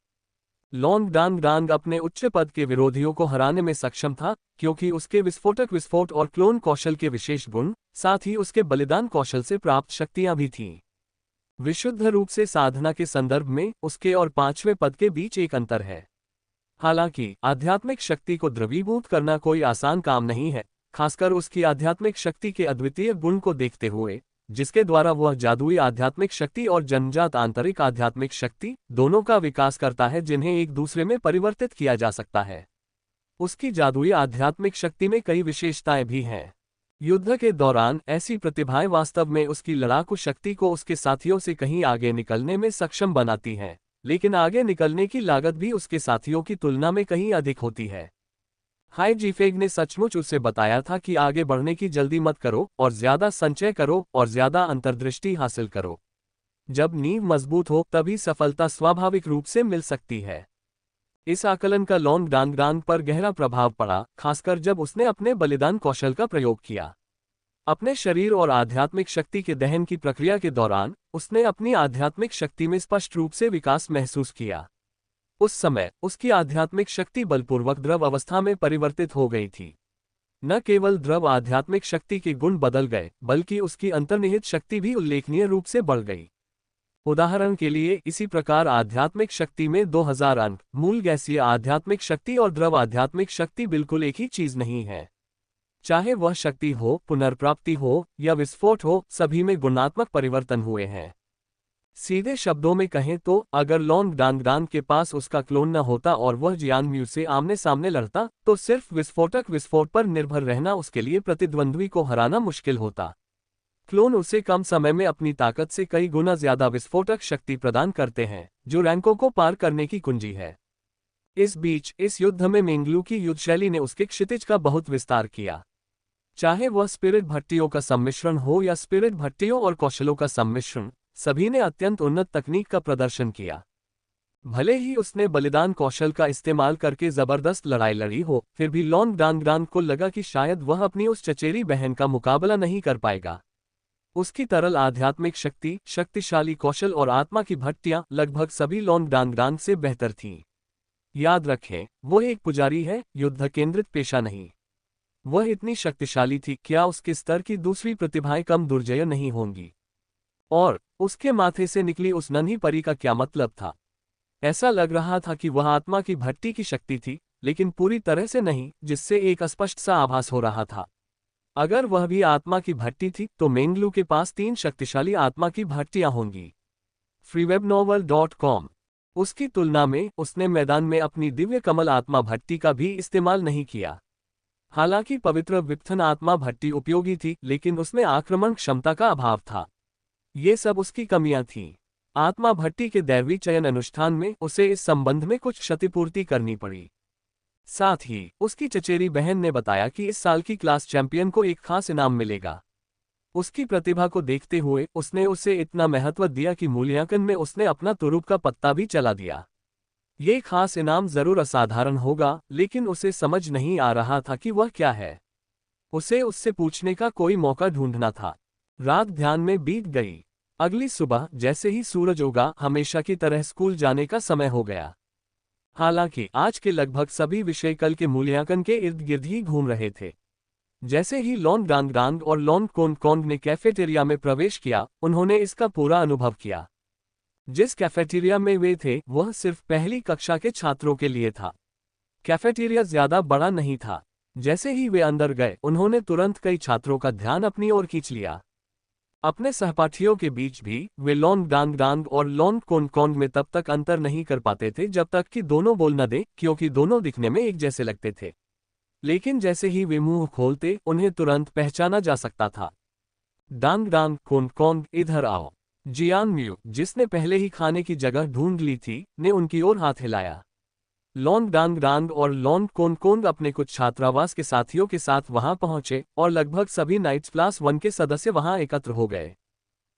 लॉन्ग डांग डांग अपने उच्च पद के विरोधियों को हराने में सक्षम था, क्योंकि उसके विस्फोट और क्लोन कौशल के विशेष गुण, साथ ही उसके बलिदान कौशल से प्राप्त शक्तियां भी थीं। विशुद्ध रूप से साधना के संदर्भ में उसके और पांचवें पद के बीच एक अंतर है। हालांकि आध्यात्मिक शक्ति को द्रवीभूत करना कोई आसान काम नहीं है, खासकर उसकी आध्यात्मिक शक्ति के अद्वितीय गुण को देखते हुए, जिसके द्वारा वह जादुई आध्यात्मिक शक्ति और जन्मजात आंतरिक आध्यात्मिक शक्ति दोनों का विकास करता है, जिन्हें एक दूसरे में परिवर्तित किया जा सकता है। उसकी जादुई आध्यात्मिक शक्ति में कई विशेषताएं भी हैं। युद्ध के दौरान ऐसी प्रतिभाएं वास्तव में उसकी लड़ाकू शक्ति को उसके साथियों से कहीं आगे निकलने में सक्षम बनाती हैं, लेकिन आगे निकलने की लागत भी उसके साथियों की तुलना में कहीं अधिक होती है। हाई जीफेग ने सचमुच उसे बताया था कि आगे बढ़ने की जल्दी मत करो और ज्यादा संचय करो और ज्यादा अंतर्दृष्टि हासिल करो। जब नींव मजबूत हो तभी सफलता स्वाभाविक रूप से मिल सकती है। इस आकलन का लॉन्ग डांग डांग पर गहरा प्रभाव पड़ा, खासकर जब उसने अपने बलिदान कौशल का प्रयोग किया। अपने शरीर और आध्यात्मिक शक्ति के दहन की प्रक्रिया के दौरान उसने अपनी आध्यात्मिक शक्ति में स्पष्ट रूप से विकास महसूस किया। उस समय उसकी आध्यात्मिक शक्ति बलपूर्वक द्रव अवस्था में परिवर्तित हो गई थी। न केवल द्रव आध्यात्मिक शक्ति के गुण बदल गए, बल्कि उसकी अंतर्निहित शक्ति भी उल्लेखनीय रूप से बढ़ गई। उदाहरण के लिए, इसी प्रकार आध्यात्मिक शक्ति में 2000 अंक, मूल गैसीय आध्यात्मिक शक्ति और द्रव आध्यात्मिक शक्ति बिल्कुल एक ही चीज नहीं है। चाहे वह शक्ति हो, पुनर्प्राप्ति हो या विस्फोट हो, सभी में गुणात्मक परिवर्तन हुए हैं। सीधे शब्दों में कहें तो अगर लॉन्ग डांग डांग के पास उसका क्लोन न होता और वह जियान म्यू से आमने सामने लड़ता, तो सिर्फ विस्फोट पर निर्भर रहना उसके लिए प्रतिद्वंद्वी को हराना मुश्किल होता। क्लोन उसे कम समय में अपनी ताकत से कई गुना ज्यादा विस्फोटक शक्ति प्रदान करते हैं, जो रैंकों को पार करने की कुंजी है। इस बीच इस युद्ध में मेंगलू की युद्ध शैली ने उसके क्षितिज का बहुत विस्तार किया। चाहे वह स्पिरिट भट्टियों का सम्मिश्रण हो या स्पिरिट भट्टियों और कौशलों का सम्मिश्रण, सभी ने अत्यंत उन्नत तकनीक का प्रदर्शन किया। भले ही उसने बलिदान कौशल का इस्तेमाल करके जबरदस्त लड़ाई लड़ी हो, फिर भी लॉन्ग डांग डांग को लगा कि शायद वह अपनी उस चचेरी बहन का मुकाबला नहीं कर पाएगा। उसकी तरल आध्यात्मिक शक्ति, शक्तिशाली कौशल और आत्मा की भट्टियां लगभग सभी लॉन्ग डांग डांग से बेहतर थीं। याद रखें, वह एक पुजारी है, युद्ध केंद्रित पेशा नहीं। वह इतनी शक्तिशाली थी, क्या उसके स्तर की दूसरी प्रतिभाएं कम दुर्जय नहीं होंगी? और उसके माथे से निकली उस नन्ही परी का क्या मतलब था? ऐसा लग रहा था कि वह आत्मा की भट्टी की शक्ति थी, लेकिन पूरी तरह से नहीं, जिससे एक अस्पष्ट सा आभास हो रहा था। अगर वह भी आत्मा की भट्टी थी, तो मेंगलू के पास 3 शक्तिशाली आत्मा की भट्टियां होंगी। freewebnovel.com। उसकी तुलना में उसने मैदान में अपनी दिव्य कमल आत्मा भट्टी का भी इस्तेमाल नहीं किया। हालांकि पवित्र विप्थन आत्मा भट्टी उपयोगी थी, लेकिन उसमें आक्रमण क्षमता का अभाव था। ये सब उसकी कमियां थीं। आत्मा भट्टी के दैवी चयन अनुष्ठान में उसे इस संबंध में कुछ क्षतिपूर्ति करनी पड़ी। साथ ही उसकी चचेरी बहन ने बताया कि इस साल की क्लास चैंपियन को एक खास इनाम मिलेगा। उसकी प्रतिभा को देखते हुए उसने उसे इतना महत्व दिया कि मूल्यांकन में उसने अपना तुरुप का पत्ता भी चला दिया। ये खास इनाम जरूर असाधारण होगा, लेकिन उसे समझ नहीं आ रहा था कि वह क्या है। उसे उससे पूछने का कोई मौका ढूंढना था। रात ध्यान में बीत गई। अगली सुबह जैसे ही सूरज उगा, हमेशा की तरह स्कूल जाने का समय हो गया। हालांकि आज के लगभग सभी विषय कल के मूल्यांकन के इर्द गिर्द ही घूम रहे थे। जैसे ही लॉन्ग डांग डांग और लॉन्ग कोंग कोंग ने कैफेटेरिया में प्रवेश किया, उन्होंने इसका पूरा अनुभव किया। जिस कैफेटेरिया में वे थे, वह सिर्फ पहली कक्षा के छात्रों के लिए था। कैफेटेरिया ज्यादा बड़ा नहीं था। जैसे ही वे अंदर गए, उन्होंने तुरंत कई छात्रों का ध्यान अपनी ओर खींच लिया। अपने सहपाठियों के बीच भी वे लॉन्ग डांग डांग और लॉन्ग कोंग कोंग में तब तक अंतर नहीं कर पाते थे जब तक कि दोनों बोल न दें, क्योंकि दोनों दिखने में एक जैसे लगते थे। लेकिन जैसे ही वे मुंह खोलते, उन्हें तुरंत पहचाना जा सकता था। डांग डांग कोंग कोंग, इधर आओ। जियान म्यू, जिसने पहले ही खाने की जगह ढूंढ ली थी, ने उनकी ओर हाथ हिलाया। लॉन्ग डांग डांग और लॉन्ग कोंग कोंग अपने कुछ छात्रावास के साथियों के साथ वहां पहुंचे और लगभग सभी नाइट्स क्लास 1 के सदस्य वहां एकत्र हो गए।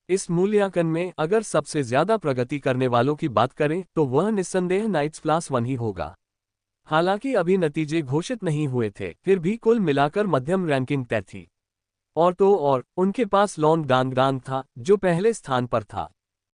इस मूल्यांकन में अगर सबसे ज्यादा प्रगति करने वालों की बात करें तो वह निस्संदेह नाइट्स क्लास 1 ही होगा। हालांकि अभी नतीजे घोषित नहीं हुए थे, फिर भी कुल मिलाकर मध्यम रैंकिंग तय थी। और तो और उनके पास लॉन्ग डांग डांग था जो पहले स्थान पर था।